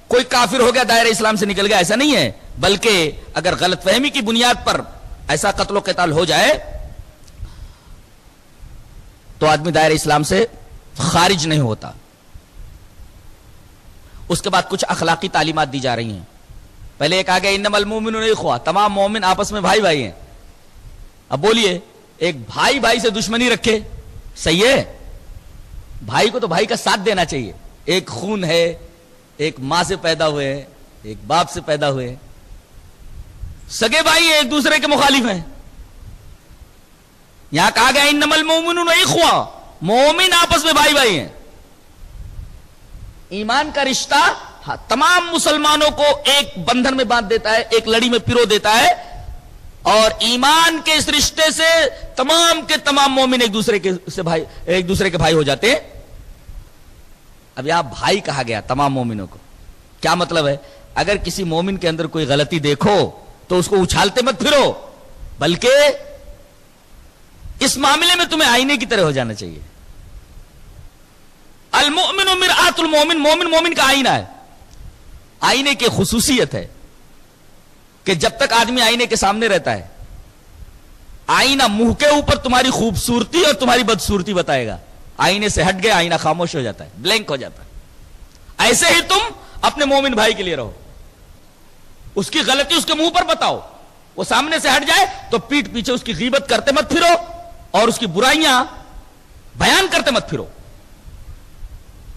کوئی کافر ہو گیا, دائرہ اسلام سے نکل گیا, ایسا نہیں ہے. بلکہ اگر غلط فہمی کی بنیاد پر ایسا قتل و قتال ہو جائے تو آدمی دائرہ اسلام سے خارج نہیں ہوتا. اس کے بعد کچھ اخلاقی تعلیمات دی جا رہی ہیں. پہلے ایک آگے انما المؤمنون اخوہ, تمام مومن آپس میں بھائی بھائی ہیں. اب بولیے ایک بھائی بھائی سے دشمنی رکھے صحیح ہے؟ بھائی کو تو بھائی کا ساتھ دینا چاہیے. ایک خون ہے, ایک ماں سے پیدا ہوئے ہیں, ایک باپ سے پیدا ہوئے ہیں, سگے بھائی ہیں, ایک دوسرے کے مخالف ہیں. یہاں کہا گیا انما المؤمنون اخوہ, مومن آپس میں بھائی بھائی ہیں. ایمان کا رشتہ تمام مسلمانوں کو ایک بندھن میں باندھ دیتا ہے, ایک لڑی میں پرو دیتا ہے, اور ایمان کے اس رشتے سے تمام کے تمام مومن ایک دوسرے کے بھائی ہو جاتے ہیں. اب یہاں بھائی کہا گیا تمام مومنوں کو, کیا مطلب ہے؟ اگر کسی مومن کے اندر کوئی غلطی دیکھو تو اس کو اچھالتے مت پھرو, بلکہ اس معاملے میں تمہیں آئینے کی طرح ہو جانا چاہیے. المؤمن مرآت المؤمن, مومن مومن کا آئینہ ہے. آئینے کی خصوصیت ہے کہ جب تک آدمی آئینے کے سامنے رہتا ہے, آئینہ منہ کے اوپر تمہاری خوبصورتی اور تمہاری بدصورتی بتائے گا. آئینے سے ہٹ گئے آئینہ خاموش ہو جاتا ہے, بلینک ہو جاتا ہے. ایسے ہی تم اپنے مومن بھائی کے لیے رہو, اس کی غلطی اس کے منہ پر بتاؤ, وہ سامنے سے ہٹ جائے تو پیٹ پیچھے اس کی غیبت کرتے مت پھرو اور اس کی برائیاں بیان کرتے مت پھرو.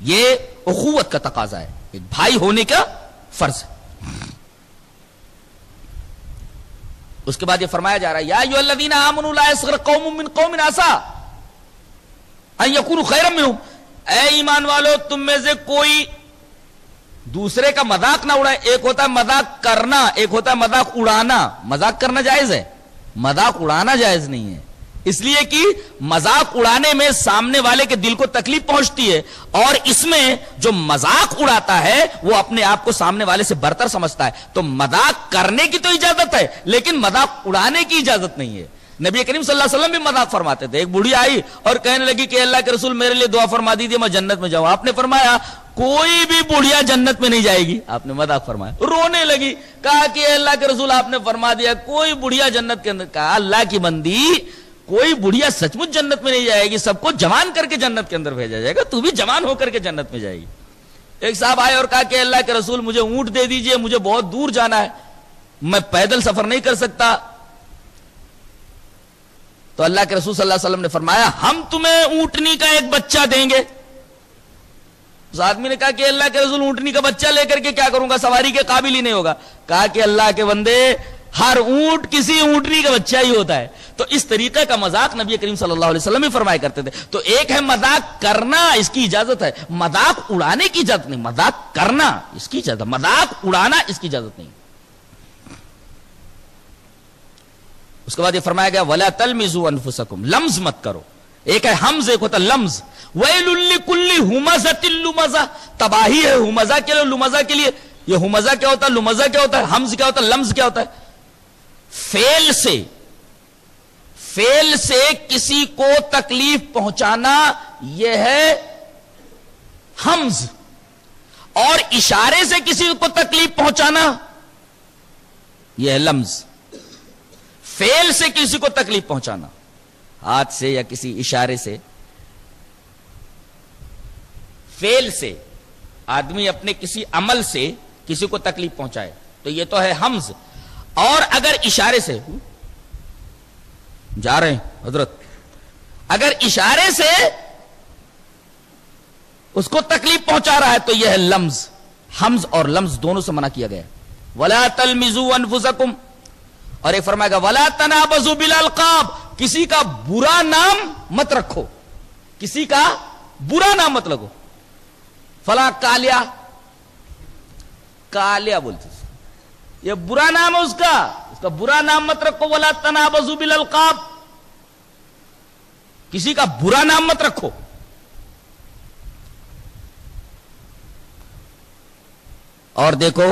یہ اخوت کا تقاضا ہے. ایک بھائی ہونے کا فرض ہے۔ اس کے بعد یہ فرمایا جا رہا ہے یا ایھا الذین آمنوا لا یسخر قوم من قوم عسى ان یکونوا خیرا منہم، اے ایمان والو تم میں سے کوئی دوسرے کا مذاق نہ اڑائے۔ ایک ہوتا ہے مذاق کرنا، ایک ہوتا ہے مذاق اڑانا۔ مذاق کرنا جائز ہے، مذاق اڑانا جائز نہیں ہے، اس لیے کہ مذاق اڑانے میں سامنے والے کے دل کو تکلیف پہنچتی ہے، اور اس میں جو مذاق اڑاتا ہے وہ اپنے آپ کو سامنے والے سے برتر سمجھتا ہے۔ تو مذاق کرنے کی تو اجازت ہے لیکن مذاق اڑانے کی اجازت نہیں ہے۔ نبی کریم صلی اللہ علیہ وسلم بھی مذاق فرماتے تھے۔ ایک بوڑھی آئی اور کہنے لگی کہ اللہ کے رسول میرے لیے دعا فرما دیجیے میں جنت میں جاؤں۔ آپ نے فرمایا کوئی بھی بڑھیا جنت میں نہیں جائے گی۔ آپ نے مذاق فرمایا، رونے لگی، کہا کہ اللہ کے رسول آپ نے فرما دیا کوئی بڑھیا جنت کے اندر۔ کہا اللہ کی بندی کوئی بڑھیا سچ مچ جنت میں نہیں جائے گی، سب کو جوان کر کے جنت کے اندر بھیجا جائے گا، تو بھی جوان ہو کر کے جنت میں جائے گی۔ ایک صاحب آئے اور کہا کہ اللہ کے رسول مجھے اونٹ دے دیجئے، مجھے بہت دور جانا ہے، میں پیدل سفر نہیں کر سکتا۔ تو اللہ کے رسول صلی اللہ علیہ وسلم نے فرمایا ہم تمہیں اونٹنی کا ایک بچہ دیں گے۔ اس آدمی نے کہا کہ اللہ کے رسول اونٹنی کا بچہ لے کر کے کیا کروں گا، سواری کے قابل ہی نہیں ہوگا۔ کہا کہ اللہ کے بندے ہر اونٹ کسی اونٹنی کا بچہ ہی ہوتا ہے۔ تو اس طریقے کا مذاق نبی کریم صلی اللہ علیہ وسلم بھی فرمایا کرتے تھے۔ تو ایک ہے مذاق کرنا، اس کی اجازت ہے، مذاق اڑانے کی اجازت نہیں۔ مذاق کرنا اس کی اجازت، مذاق اڑانا اس کی اجازت نہیں۔ اس کے بعد یہ فرمایا گیا وَلَا تَلْمِزُوا أَنفُسَكُمْ، لمز مت کرو۔ ایک ہے حمز، ایک ہوتا ہے لمز۔ وَيْلٌ لِّكُلِّ ہُمَزَةٍ لُمَزَةٍ، تباہی ہے ہمزہ کے لیے، لمزہ کے لیے۔ یہ ہمزہ کیا ہوتا ہے، لمزہ کیا ہوتا ہے، حمز کیا ہوتا ہے، لمز کیا ہوتا ہے؟ فعل سے کسی کو تکلیف پہنچانا یہ ہے حمز، اور اشارے سے کسی کو تکلیف پہنچانا یہ ہے لمز۔ فعل سے کسی کو تکلیف پہنچانا، ہاتھ سے یا کسی اشارے سے، فعل سے آدمی اپنے کسی عمل سے کسی کو تکلیف پہنچائے تو یہ تو ہے حمز۔ اور اگر اشارے سے جا رہے ہیں حضرت، اگر اشارے سے اس کو تکلیف پہنچا رہا ہے تو یہ ہے لمز۔ حمز اور لمز دونوں سے منع کیا گیا۔ وَلَا تَلْمِزُوا أَنفُسَكُمْ، اور ایک فرمائے گا وَلَا تَنَابَزُوا بِالْأَلْقَابِ، کسی کا برا نام مت رکھو، کسی کا برا نام مت رکھو۔ فلاں کالیا، کالیا بولتے یہ برا نام ہے اس کا برا نام مت رکھو۔ وَلَا تَنَابَزُوا بِالْأَلْقَابِ، کسی کا برا نام مت رکھو۔ اور دیکھو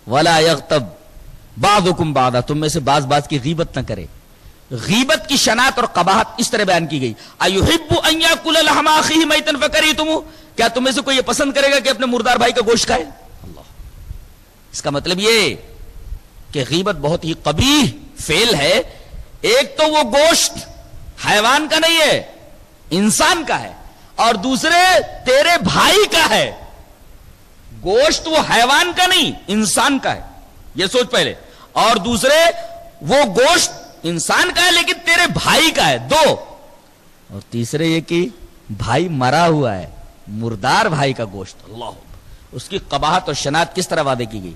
وَلَا يَغْتَبْ بَعْضُكُمْ بَعْضًا، تم میں سے بعض کی غیبت نہ کرے۔ غیبت کی شناعت اور قباحت اس طرح بیان کی گئی، أَيُحِبُّ أَن يَأْكُلَ لَحْمَ أَخِيهِ مَيْتًا فَكَرِهْتُمُوهُ، کیا تم میں سے کوئی یہ پسند کرے گا کہ اپنے مردار بھائی کا گوشت کھائے؟ اللہ، اس کا مطلب یہ کہ غیبت بہت ہی قبیح فعل ہے۔ ایک تو وہ گوشت حیوان کا نہیں ہے، انسان کا ہے، اور دوسرے تیرے بھائی کا ہے۔ گوشت وہ حیوان کا نہیں، انسان کا ہے، یہ سوچ پہلے۔ اور دوسرے وہ گوشت انسان کا ہے لیکن تیرے بھائی کا ہے، دو۔ اور تیسرے یہ کہ بھائی مرا ہوا ہے، مردار بھائی کا گوشت، اللہ، اس کی قباحت اور شناعت کس طرح وعدے کی گئی۔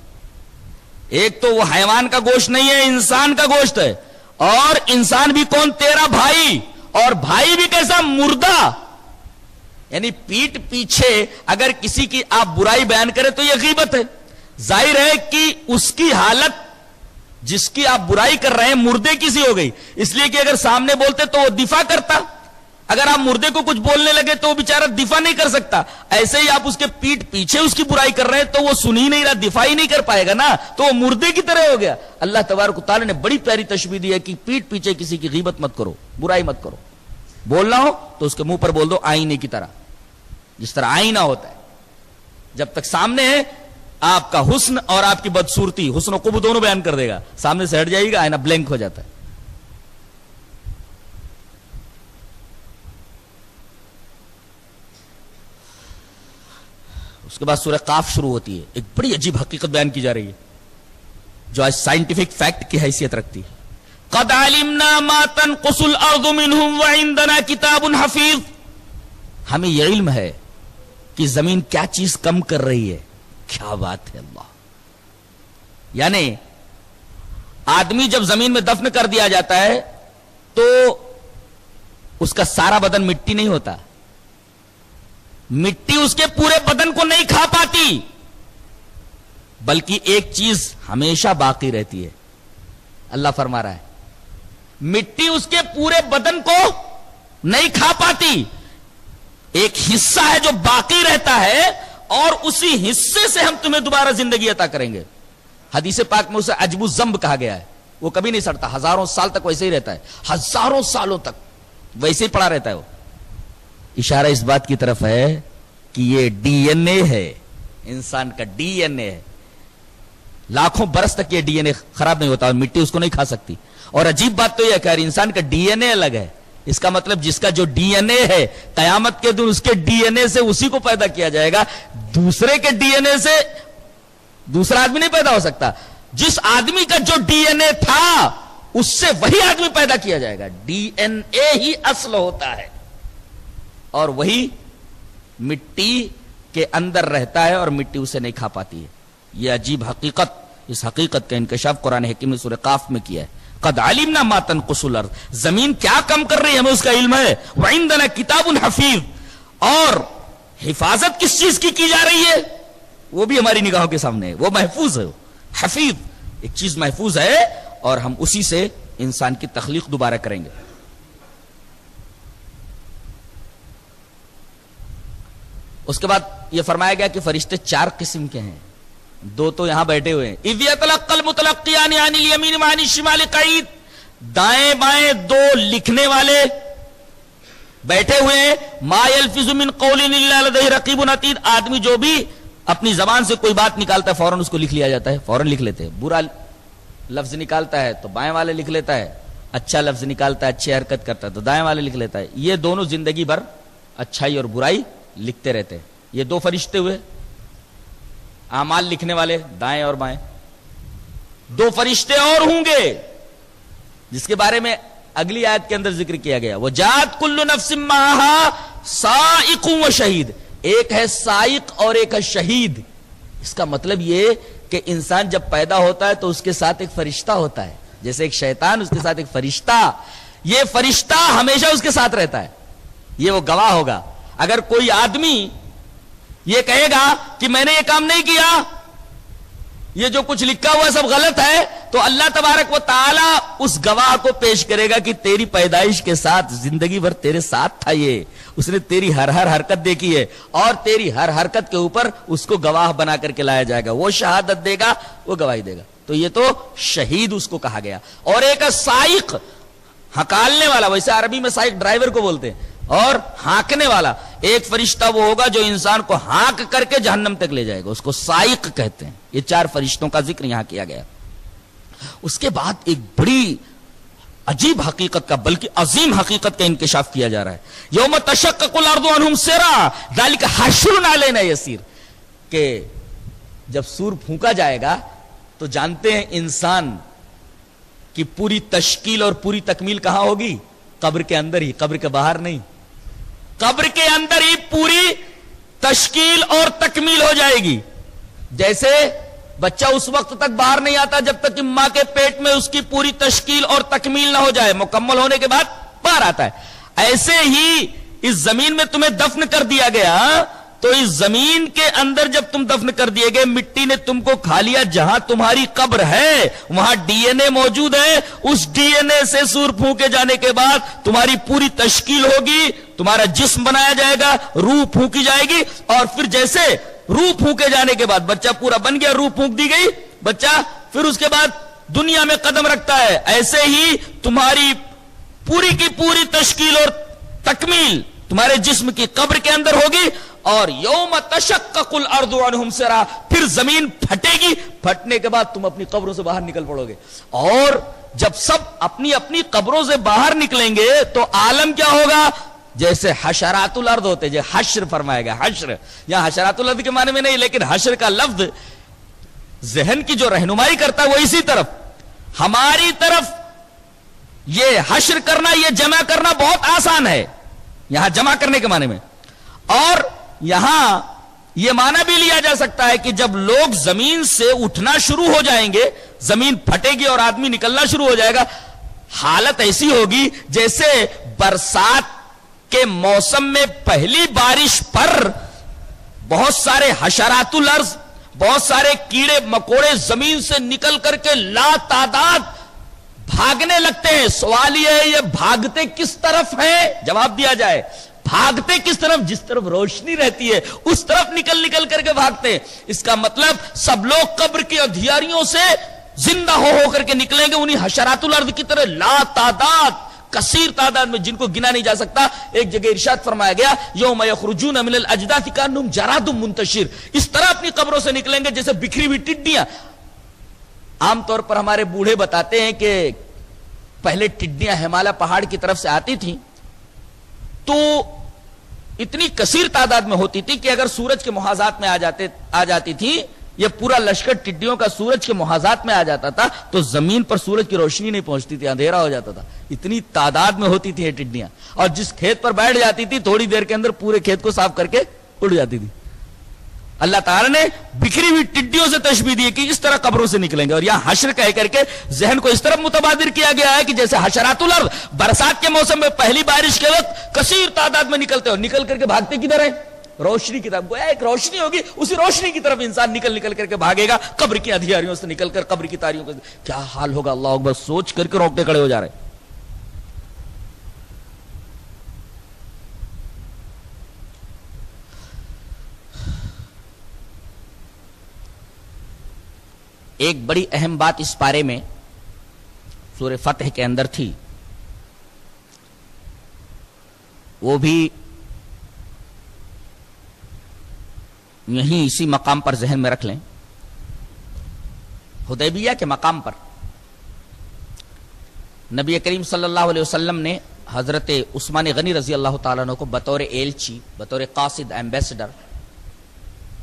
ایک تو وہ حیوان کا گوشت نہیں ہے، انسان کا گوشت ہے، اور انسان بھی کون، تیرا بھائی، اور بھائی بھی کیسا، مردہ۔ یعنی پیٹ پیچھے اگر کسی کی آپ برائی بیان کریں تو یہ غیبت ہے۔ ظاہر ہے کہ اس کی حالت جس کی آپ برائی کر رہے ہیں مردے کی سی ہو گئی، اس لیے کہ اگر سامنے بولتے تو وہ دفاع کرتا، اگر آپ مردے کو کچھ بولنے لگے تو وہ بیچارہ دفاع نہیں کر سکتا۔ ایسے ہی آپ اس کے پیٹ پیچھے اس کی برائی کر رہے ہیں تو وہ سن ہی نہیں رہا، دفاع ہی نہیں کر پائے گا نا، تو وہ مردے کی طرح ہو گیا۔ اللہ تبارک و تعالی نے بڑی پیاری تشبیہ دی ہے کہ پیٹ پیچھے کسی کی غیبت مت کرو، برائی مت کرو۔ بولنا ہو تو اس کے منہ پر بول دو، آئینے کی طرح، جس طرح آئینہ ہوتا ہے، جب تک سامنے ہے آپ کا حسن اور آپ کی بدصورتی، حسن و قبح دونوں بیان کر دے گا، سامنے سے ہٹ جائے گا آئینہ بلینک ہو جاتا ہے۔ اس کے بعد سورہ قاف شروع ہوتی ہے، ایک بڑی عجیب حقیقت بیان کی جا رہی ہے جو آج سائنٹیفک فیکٹ کی حیثیت رکھتی ہے۔ قد علمنا ما تنقص الارض منهم وعندنا کتاب حفیظ، ہمیں یہ علم ہے کہ کہ زمین کیا چیز کم کر رہی ہے. کیا بات ہے اللہ. یعنی آدمی جب زمین میں دفن کر دیا جاتا ہے تو اس کا سارا بدن مٹی نہیں ہوتا, مٹی اس کے پورے بدن کو نہیں کھا پاتی, بلکہ ایک چیز ہمیشہ باقی رہتی ہے. اللہ فرما رہا ہے مٹی اس کے پورے بدن کو نہیں کھا پاتی, ایک حصہ ہے جو باقی رہتا ہے اور اسی حصے سے ہم تمہیں دوبارہ زندگی عطا کریں گے. حدیث پاک میں اسے عجب الذنب کہا گیا ہے. وہ کبھی نہیں سڑتا, ہزاروں سال تک ویسے ہی رہتا ہے, ہزاروں سالوں تک ویسے ہی پڑا رہتا ہے. وہ اشارہ اس بات کی طرف ہے کہ یہ ڈی این اے ہے, انسان کا ڈی این اے ہے. لاکھوں برس تک یہ ڈی این اے خراب نہیں ہوتا اور مٹی اس کو نہیں کھا سکتی. اور عجیب بات تو یہ ہے کہ انسان کا ڈی این اے الگ ہے. اس کا مطلب جس کا جو ڈی این اے ہے قیامت کے دن اس کے ڈی این اے سے اسی کو پیدا کیا جائے گا, دوسرے کے ڈی این اے سے دوسرا آدمی نہیں پیدا ہو سکتا. جس آدمی کا جو ڈی این اے تھا اس سے وہی آدمی پیدا کیا جائے گا. ڈی این اے ہی اصل ہوتا ہے اور وہی مٹی کے اندر رہتا ہے اور مٹی اسے نہیں کھا پاتی ہے. یہ عجیب حقیقت, اس حقیقت کا انکشاف قرآن حکیم نے سورہ قاف میں کیا ہے. قد علمنا ما تنقص الارض, زمین کیا کم کر رہی ہے ہمیں اس کا علم ہے. وعندنا کتاب حفیظ, اور حفاظت کس چیز کی جا رہی ہے وہ بھی ہماری نگاہوں کے سامنے ہے. وہ محفوظ ہے, حفیظ, ایک چیز محفوظ ہے اور ہم اسی سے انسان کی تخلیق دوبارہ کریں گے. اس کے بعد یہ فرمایا گیا کہ فرشتے 4 قسم کے ہیں. 2 تو یہاں بیٹھے ہوئے ہیں. اذ یتلقى المتلقیان عن الیمین وعن الشمال قعید, دائیں بائیں 2 لکھنے والے بیٹھے ہوئے ہیں. ما یلفظ من قول الا لدیہ رقیب عتید, آدمی جو بھی اپنی زبان سے کوئی بات نکالتا ہے فوراً اس کو لکھ لیا جاتا ہے, فوراً لکھ لیتے ہیں. برا لفظ نکالتا ہے تو بائیں والے لکھ لیتا ہے, اچھا لفظ نکالتا ہے, اچھی حرکت کرتا ہے تو دائیں والے لکھ لیتا ہے. یہ دونوں زندگی بھر اچھائی اور برائی لکھتے رہتے ہیں. یہ 2 فرشتے ہوئے اعمال لکھنے والے, دائیں اور بائیں. 2 فرشتے اور ہوں گے جس کے بارے میں اگلی آیت کے اندر ذکر کیا گیا. وَجَاءَتْ كُلُّ نَفْسٍ مَّعَهَا سَائِقٌ وَشَهِيدٌ, ایک ہے سائق اور ایک ہے شہید. اس کا مطلب یہ کہ انسان جب پیدا ہوتا ہے تو اس کے ساتھ ایک فرشتہ ہوتا ہے, جیسے ایک شیطان اس کے ساتھ ایک فرشتہ. یہ فرشتہ ہمیشہ اس کے ساتھ رہتا ہے, یہ وہ گواہ ہوگا. اگر کوئی آدمی یہ کہے گا کہ میں نے یہ کام نہیں کیا, یہ جو کچھ لکھا ہوا سب غلط ہے, تو اللہ تبارک و تعالی اس گواہ کو پیش کرے گا کہ تیری پیدائش کے ساتھ زندگی بھر تیرے ساتھ تھا, یہ اس نے تیری ہر حرکت دیکھی ہے اور تیری ہر حرکت کے اوپر اس کو گواہ بنا کر کے لایا جائے گا. وہ شہادت دے گا, وہ گواہی دے گا. تو یہ تو شہید اس کو کہا گیا. اور ایک سائق, ہکالنے والا, ویسے عربی میں سائق ڈرائیور کو بولتے ہیں, اور ہانکنے والا. ایک فرشتہ وہ ہوگا جو انسان کو ہانک کر کے جہنم تک لے جائے گا, اس کو سائق کہتے ہیں. یہ 4 فرشتوں کا ذکر یہاں کیا گیا. اس کے بعد ایک بڑی عجیب حقیقت کا, بلکہ عظیم حقیقت کا انکشاف کیا جا رہا ہے. یوم تشقق الارض عنہم سرا ذلک حشر علینا یسیر, کہ جب سور پھونکا جائے گا تو جانتے ہیں انسان کی پوری تشکیل اور پوری تکمیل کہاں ہوگی؟ قبر کے اندر ہی, قبر کے باہر نہیں. قبر کے اندر ہی پوری تشکیل اور تکمیل ہو جائے گی. جیسے بچہ اس وقت تک باہر نہیں آتا جب تک کہ ماں کے پیٹ میں اس کی پوری تشکیل اور تکمیل نہ ہو جائے, مکمل ہونے کے بعد باہر آتا ہے. ایسے ہی اس زمین میں تمہیں دفن کر دیا گیا, تو اس زمین کے اندر جب تم دفن کر دیے گئے, مٹی نے تم کو کھا لیا. جہاں تمہاری قبر ہے وہاں ڈی این اے موجود ہے. اس ڈی این اے سے سور پھونکے جانے کے بعد تمہاری پوری تشکیل ہوگی, تمہارا جسم بنایا جائے گا, روح پھونکی جائے گی. اور پھر جیسے روح پھونکے جانے کے بعد بچہ پورا بن گیا, روح پھونک دی گئی, بچہ پھر اس کے بعد دنیا میں قدم رکھتا ہے, ایسے ہی تمہاری پوری کی پوری تشکیل اور تکمیل تمہارے جسم کی قبر کے اندر ہوگی. اور یوم تشقق الارض عنہم سرا, پھر زمین پھٹے گی, پھٹنے کے بعد تم اپنی قبروں سے باہر نکل پڑو گے. اور جب سب اپنی اپنی قبروں سے باہر نکلیں گے تو عالم کیا ہوگا؟ جیسے حشرات الارض ہوتے, جو حشر فرمایا گیا. حشر یہاں حشرات الارض کے معنی میں نہیں, لیکن حشر کا لفظ ذہن کی جو رہنمائی کرتا ہے وہ اسی طرف, ہماری طرف. یہ حشر کرنا, یہ جمع کرنا بہت آسان ہے یہاں جمع کرنے کے معنی میں, اور یہاں یہ معنی بھی لیا جا سکتا ہے کہ جب لوگ زمین سے اٹھنا شروع ہو جائیں گے، زمین پھٹے گی اور آدمی نکلنا شروع ہو جائے گا، حالت ایسی ہوگی جیسے برسات کے موسم میں پہلی بارش پر بہت سارے حشرات الارض، بہت سارے کیڑے مکوڑے زمین سے نکل کر کے لا تعداد بھاگنے لگتے ہیں۔ سوال یہ ہے، یہ بھاگتے کس طرف ہیں؟ جواب دیا جائے، بھاگتے کس طرف؟ جس طرف روشنی رہتی ہے اس طرف نکل نکل کر کے بھاگتے ہیں۔ اس کا مطلب سب لوگ قبر کی اندھیاریوں سے زندہ ہو کر کے نکلیں گے، انہی حشرات الارض کی طرح لا تعداد، کثیر تعداد میں، جن کو گنا نہیں جا سکتا۔ ایک جگہ ارشاد فرمایا گیا، یوم یخرجون من الاجداث کانہم جراد منتشر، اس طرح اپنی قبروں سے نکلیں گے جیسے بکھری ہوئی ٹڈیاں۔ عام طور پر ہمارے بوڑھے بتاتے ہیں کہ پہلے ٹڈیاں ہمالیہ پہاڑ کی طرف سے آتی تھیں تو اتنی کثیر تعداد میں ہوتی تھی کہ اگر سورج کے محاذات میں آ جاتی تھی، یہ پورا لشکر ٹڈیوں کا سورج کے محاذات میں آ جاتا تھا تو زمین پر سورج کی روشنی نہیں پہنچتی تھی، اندھیرا ہو جاتا تھا، اتنی تعداد میں ہوتی تھی یہ ٹڈیاں، اور جس کھیت پر بیٹھ جاتی تھی تھوڑی دیر کے اندر پورے کھیت کو صاف کر کے اڑ جاتی تھی۔ اللہ تعالیٰ نے بکھری ہوئی ٹڈیوں سے تشبیہ دی کہ اس طرح قبروں سے نکلیں گے، اور یہاں حشر کہہ کر کے ذہن کو اس طرف متبادر کیا گیا ہے کہ جیسے حشرات الارض برسات کے موسم میں پہلی بارش کے وقت کثیر تعداد میں نکلتے ہیں، اور نکل کر کے بھاگتے کدھر ہیں؟ روشنی کی طرف۔ گویا ایک روشنی ہوگی، اسی روشنی کی طرف انسان نکل نکل کر کے بھاگے گا، قبر کی اندھیاریوں سے نکل کر، قبر کی تاریکیوں سے۔ کیا حال ہوگا، اللہ اکبر، سوچ کر کے روکتے کھڑے ہو جا رہے ہیں۔ ایک بڑی اہم بات اس پارے میں سورہ فتح کے اندر تھی، وہ بھی یہیں اسی مقام پر ذہن میں رکھ لیں۔ حدیبیہ کے مقام پر نبی کریم صلی اللہ علیہ وسلم نے حضرت عثمان غنی رضی اللہ تعالیٰ عنہ کو بطور ایلچی، بطور قاصد، ایمبیسڈر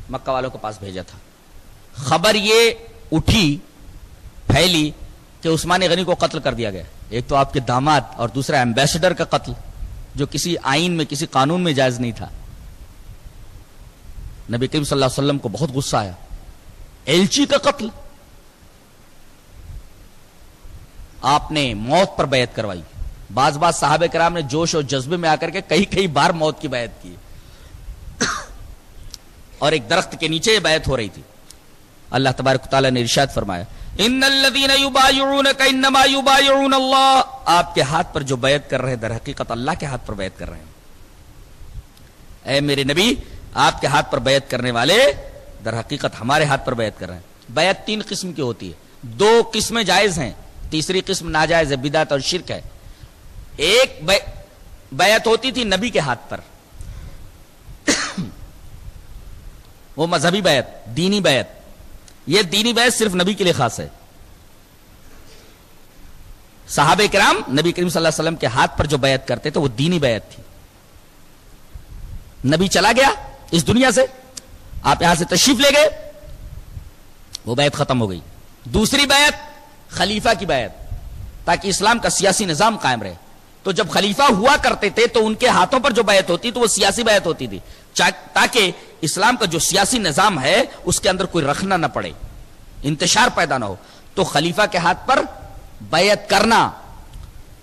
مکہ والوں کے پاس بھیجا تھا۔ خبر یہ اٹھی، پھیلی کہ عثمان غنی کو قتل کر دیا گیا، ایک تو آپ کے داماد اور دوسرا ایمبیسڈر کا قتل، جو کسی آئین میں، کسی قانون میں جائز نہیں تھا۔ نبی کریم صلی اللہ علیہ وسلم کو بہت غصہ آیا، ایلچی کا قتل۔ آپ نے موت پر بیعت کروائی۔ بعض صحابہ کرام نے جوش اور جذبے میں آ کر کے کئی بار موت کی بیعت کی، اور ایک درخت کے نیچے یہ بیعت ہو رہی تھی۔ اللہ تبارک و تعالیٰ نے ارشاد فرمایا، ان الذین یبایعونک انما یبایعون اللہ، آپ کے ہاتھ پر جو بیعت کر رہے ہیں در حقیقت اللہ کے ہاتھ پر بیعت کر رہے ہیں۔ اے میرے نبی، آپ کے ہاتھ پر بیعت کرنے والے در حقیقت ہمارے ہاتھ پر بیعت کر رہے ہیں۔ بیعت 3 قسم کی ہوتی ہے، 2 قسمیں جائز ہیں، تیسری قسم ناجائز ہے، بدعت اور شرک ہے۔ ایک بیعت ہوتی تھی نبی کے ہاتھ پر، وہ مذہبی بیعت، دینی بیعت۔ یہ دینی بیعت صرف نبی کے لیے خاص ہے۔ صحابہ کرام نبی کریم صلی اللہ علیہ وسلم کے ہاتھ پر جو بیعت کرتے تھے وہ دینی بیعت تھی۔ نبی چلا گیا اس دنیا سے، آپ یہاں سے تشریف لے گئے، وہ بیعت ختم ہو گئی۔ دوسری بیعت خلیفہ کی بیعت، تاکہ اسلام کا سیاسی نظام قائم رہے۔ تو جب خلیفہ ہوا کرتے تھے تو ان کے ہاتھوں پر جو بیعت ہوتی تو وہ سیاسی بیعت ہوتی تھی، تاکہ اسلام کا جو سیاسی نظام ہے اس کے اندر کوئی رخنا نہ پڑے، انتشار پیدا نہ ہو۔ تو خلیفہ کے ہاتھ پر بیعت کرنا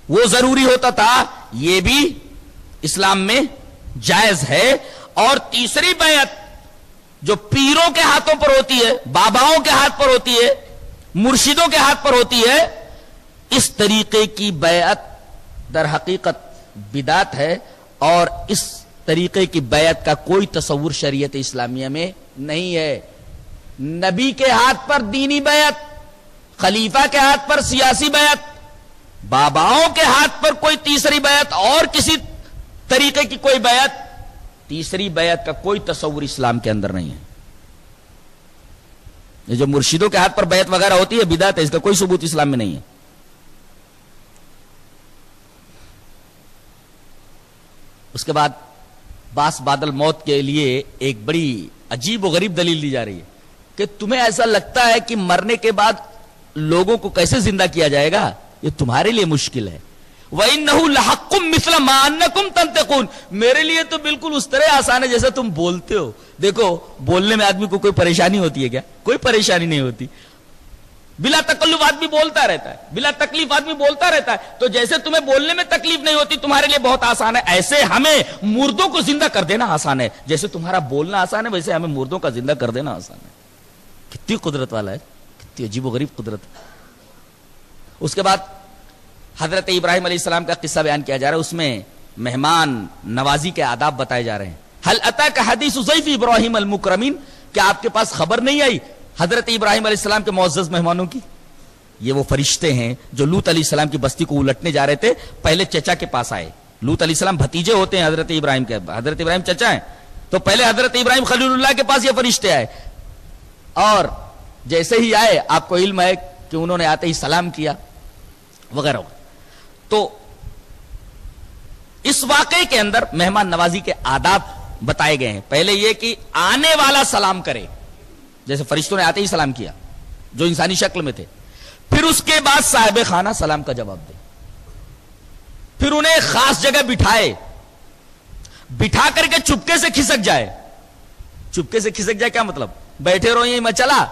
وہ ضروری ہوتا تھا، یہ بھی اسلام میں جائز ہے۔ اور تیسری بیعت جو پیروں کے ہاتھوں پر ہوتی ہے، باباؤں کے ہاتھ پر ہوتی ہے، مرشدوں کے ہاتھ پر ہوتی ہے، اس طریقے کی بیعت در حقیقت بدعت ہے، اور اس طریقے کی بیعت کا کوئی تصور شریعت اسلامیہ میں نہیں ہے۔ نبی کے ہاتھ پر دینی بیعت، خلیفہ کے ہاتھ پر سیاسی بیعت، باباؤں کے ہاتھ پر کوئی تیسری بیعت اور کسی طریقے کی کوئی بیعت، تیسری بیعت کا کوئی تصور اسلام کے اندر نہیں ہے۔ یہ جو مرشدوں کے ہاتھ پر بیعت وغیرہ ہوتی ہے بدعت ہے، اس کا کوئی ثبوت اسلام میں نہیں ہے۔ اس کے بعد باس بادل موت کے لیے ایک بڑی عجیب و غریب دلیل دی جا رہی ہے کہ تمہیں ایسا لگتا ہے کہ مرنے کے بعد لوگوں کو کیسے زندہ کیا جائے گا، یہ تمہارے لیے مشکل ہے۔ وَإِنَّهُ لَحَقٌّ مِثْلَ مَا أَنَّكُمْ تَنْطِقُونَ، میرے لیے تو بالکل اس طرح آسان ہے جیسا تم بولتے ہو. دیکھو بولنے میں آدمی کو کوئی پریشانی ہوتی ہے کیا؟ کوئی پریشانی نہیں ہوتی. بلا تکلف آدمی بولتا رہتا ہے، بلا تکلیف آدمی بولتا رہتا ہے. تو جیسے تمہیں بولنے میں تکلیف نہیں ہوتی تمہارے لیے بہت آسان ہے، ایسے ہمیں مردوں کو زندہ کر دینا آسان ہے. جیسے تمہارا بولنا آسان ہے ویسے ہمیں مردوں کا زندہ کر دینا آسان ہے. کتنی قدرت والا ہے، کتنی عجیب و غریب قدرت. اس کے بعد حضرت ابراہیم علیہ السلام کا قصہ بیان کیا جا رہا ہے، اس میں مہمان نوازی کے آداب بتائے جا رہے ہیں. هل اتاک حدیث ضیف ابراہیم المکرمین، کیا آپ کے پاس خبر نہیں آئی حضرت ابراہیم علیہ السلام کے معزز مہمانوں کی؟ یہ وہ فرشتے ہیں جو لوط علیہ السلام کی بستی کو الٹنے جا رہے تھے. پہلے چچا کے پاس آئے. لوط علیہ السلام بھتیجے ہوتے ہیں حضرت ابراہیم کے، حضرت ابراہیم چچا ہیں. تو پہلے حضرت ابراہیم خلیل اللہ کے پاس یہ فرشتے آئے، اور جیسے ہی آئے آپ کو علم ہے کہ انہوں نے آتے ہی سلام کیا وغیرہ. تو اس واقعے کے اندر مہمان نوازی کے آداب بتائے گئے ہیں. پہلے یہ کہ آنے والا سلام کرے، جیسے فرشتوں نے آتے ہی سلام کیا جو انسانی شکل میں تھے. پھر اس کے بعد صاحب خانہ سلام کا جواب دے. پھر انہیں خاص جگہ بٹھائے، بٹھا کر کے چپکے سے کھسک جائے. چپکے سے کھسک جائے کیا مطلب؟ بیٹھے رہو یہیں میں چلا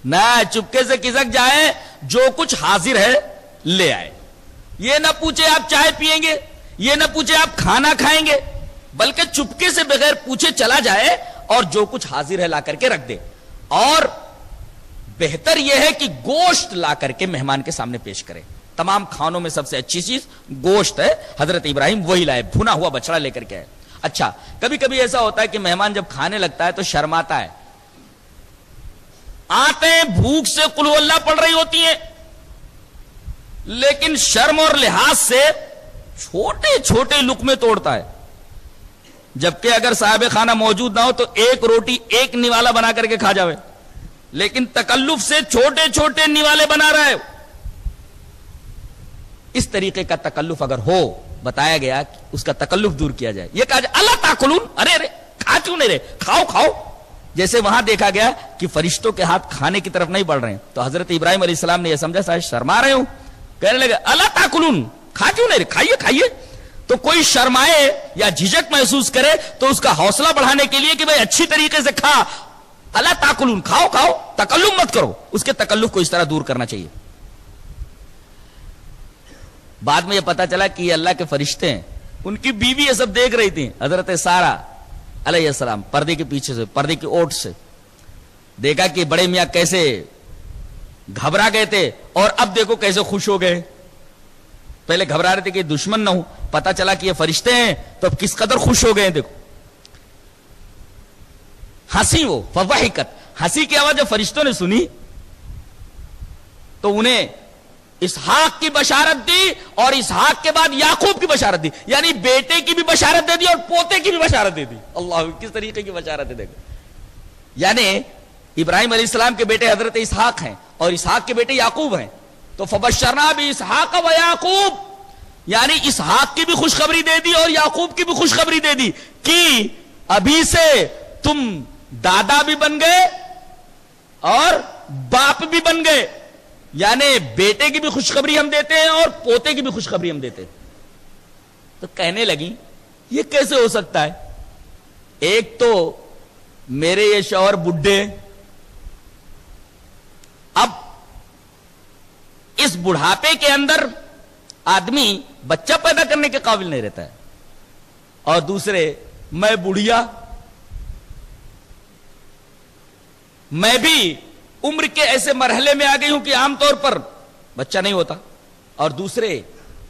نہ، چپکے سے کھسک جائے، جو کچھ حاضر ہے لے آئے. یہ نہ پوچھے آپ چائے پیئیں گے، یہ نہ پوچھے آپ کھانا کھائیں گے، بلکہ چپکے سے بغیر پوچھے چلا جائے اور جو کچھ حاضر ہے لا کر کے رکھ دے. اور بہتر یہ ہے کہ گوشت لا کر کے مہمان کے سامنے پیش کرے. تمام کھانوں میں سب سے اچھی چیز گوشت ہے. حضرت ابراہیم وہی لائے، بھنا ہوا بچڑا لے کر کے آئے. اچھا کبھی کبھی ایسا ہوتا ہے کہ مہمان جب کھانے لگتا ہے تو شرماتا ہے. آتے ہیں بھوک سے قل ہو اللہ پڑھ رہی ہوتی ہیں، لیکن شرم اور لحاظ سے چھوٹے چھوٹے لقمے توڑتا ہے. جبکہ اگر صاحب خانہ موجود نہ ہو تو ایک روٹی ایک نوالا بنا کر کے کھا جاوے، لیکن تکلف سے چھوٹے چھوٹے نوالے بنا رہا ہے. اس طریقے کا تکلف اگر ہو، بتایا گیا کہ اس کا تکلف دور کیا جائے. یہ کہا جائے اللہ تاکلون، ارے ارے کھا کیوں نہیں رہے، کھاؤ کھاؤ. جیسے وہاں دیکھا گیا کہ فرشتوں کے ہاتھ کھانے کی طرف نہیں بڑھ رہے ہیں، تو حضرت ابراہیم علیہ السلام نے یہ سمجھا شاید شرما رہے ہوں، کہنے لگے اللہ تاکلون، کھا کیوں نہیں رہے، کھائیے کھائیے. تو کوئی شرمائے یا جھجک محسوس کرے تو اس کا حوصلہ بڑھانے کے لیے کہ بھئی اچھی طریقے سے کھا، اللہ تاکلون، کھاؤ کھاؤ، تکلف مت کرو. اس کے تکلف کو اس طرح دور کرنا چاہیے. بعد میں یہ پتا چلا کہ یہ اللہ کے فرشتے ہیں. ان کی بیوی یہ سب دیکھ رہی تھی، حضرت سارہ علیہ السلام پردے کے پیچھے سے، پردے کی اوٹ سے دیکھا کہ بڑے میاں کیسے گھبرا گئے تھے اور اب دیکھو کیسے خوش ہو گئے. پہلے گھبرا رہے تھے کہ دشمن نہ ہو، پتا چلا کہ یہ فرشتے ہیں تو اب کس قدر خوش ہو گئے. دیکھو ہنسی، وہ فضحکت، ہنسی کی آواز جب فرشتوں نے سنی تو انہیں اسحاق کی بشارت دی، اور اسحاق کے بعد یعقوب کی بشارت دی. یعنی بیٹے کی بھی بشارت دے دی اور پوتے کی بھی بشارت دے دی. اللہ کس طریقے کی بشارت ہے دیکھو. یعنی ابراہیم علیہ السلام کے بیٹے حضرت اسحاق ہیں اور اسحاق کے بیٹے یعقوب ہیں. تو فبشرنا باسحاق و یعقوب، یعنی اسحاق کی بھی خوشخبری دے دی اور یعقوب کی بھی خوشخبری دے دی کہ ابھی سے تم دادا بھی بن گئے اور باپ بھی بن گئے. یعنی بیٹے کی بھی خوشخبری ہم دیتے ہیں اور پوتے کی بھی خوشخبری ہم دیتے ہیں. تو کہنے لگی یہ کیسے ہو سکتا ہے؟ ایک تو میرے یہ شوہر بڈھے، اب اس بڑھاپے کے اندر آدمی بچہ پیدا کرنے کے قابل نہیں رہتا ہے، اور دوسرے میں بڑھیا، میں بھی عمر کے ایسے مرحلے میں آ گئی ہوں کہ عام طور پر بچہ نہیں ہوتا، اور دوسرے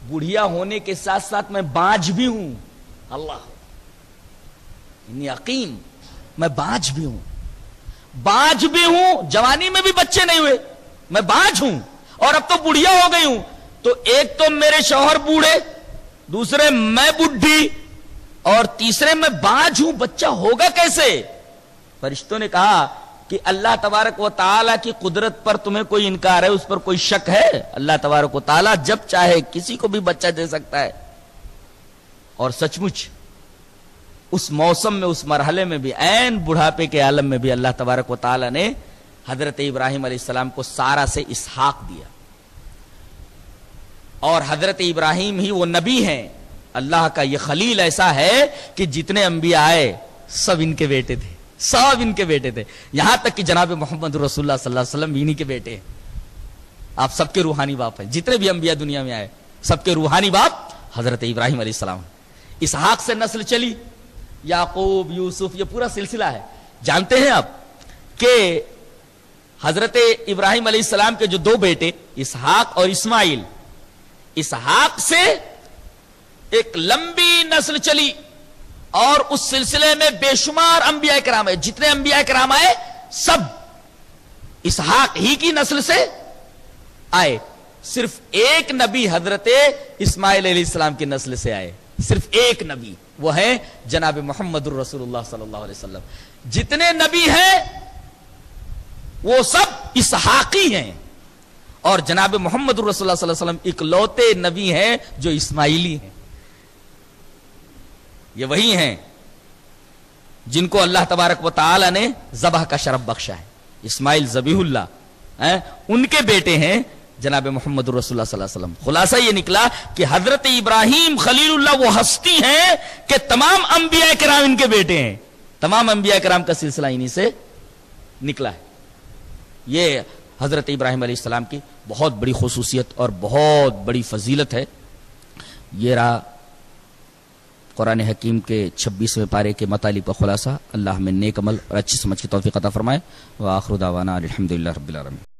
بڑھیا ہونے کے ساتھ ساتھ میں بانجھ بھی ہوں. اللہ یقین، میں بانجھ بھی ہوں، بانجھ بھی ہوں. جوانی میں بھی بچے نہیں ہوئے، میں بانجھ ہوں اور اب تو بڑھیا ہو گئی ہوں. تو ایک تو میرے شوہر بوڑھے، دوسرے میں بڈھی، اور تیسرے میں بانجھ ہوں. بچہ ہوگا کیسے؟ فرشتوں نے کہا کہ اللہ تبارک و تعالیٰ کی قدرت پر تمہیں کوئی انکار ہے، اس پر کوئی شک ہے؟ اللہ تبارک و تعالیٰ جب چاہے کسی کو بھی بچہ دے سکتا ہے. اور سچ مچ اس موسم میں، اس مرحلے میں بھی، عین بڑھاپے کے عالم میں بھی اللہ تبارک و تعالیٰ نے حضرت ابراہیم علیہ السلام کو سارہ سے اسحاق دیا. اور حضرت ابراہیم ہی وہ نبی ہیں، اللہ کا یہ خلیل ایسا ہے کہ جتنے انبیاء آئے سب ان کے بیٹے تھے، سب ان کے بیٹے تھے، یہاں تک کہ جناب محمد رسول اللہ صلی اللہ علیہ وسلم انہی کے بیٹے ہیں۔ آپ سب کے روحانی باپ ہیں، جتنے بھی انبیاء دنیا میں آئے سب کے روحانی باپ حضرت ابراہیم علیہ السلام۔ اسحاق سے نسل چلی، یعقوب، یوسف، یہ پورا سلسلہ ہے۔ جانتے ہیں آپ کہ حضرت ابراہیم علیہ السلام کے جو دو بیٹے اسحاق اور اسماعیل، اسحاق سے ایک لمبی نسل چلی اور اس سلسلے میں بے شمار انبیاء کرام آئے، جتنے انبیاء کرام آئے سب اسحاق ہی کی نسل سے آئے، صرف ایک نبی حضرت اسماعیل علیہ السلام کی نسل سے آئے، صرف ایک نبی، وہ ہے جناب محمد الرسول اللہ صلی اللہ علیہ وسلم۔ جتنے نبی ہیں وہ سب اسحاقی ہیں، اور جناب محمد الرسول اللہ صلی اللہ علیہ وسلم اکلوتے نبی ہیں جو اسماعیلی ہیں۔ یہ وہی ہیں جن کو اللہ تبارک و تعالی نے ذبح کا شرف بخشا ہے، اسماعیل ذبیح اللہ، ان کے بیٹے ہیں جناب محمد الرسول اللہ صلی اللہ علیہ وسلم۔ خلاصہ یہ نکلا کہ حضرت ابراہیم خلیل اللہ وہ ہستی ہیں کہ تمام انبیاء کرام ان کے بیٹے ہیں، تمام انبیاء کرام کا سلسلہ انہی سے نکلا ہے۔ یہ حضرت ابراہیم علیہ السلام کی بہت بڑی خصوصیت اور بہت بڑی فضیلت ہے۔ یہ رہا قرآن حکیم کے 26ویں پارے کے مطالب کا خلاصہ۔ اللہ ہمیں نیک عمل اور اچھی سمجھ کی توفیق عطا فرمائے۔ وآخر دعوانا الحمدللہ رب العالمین۔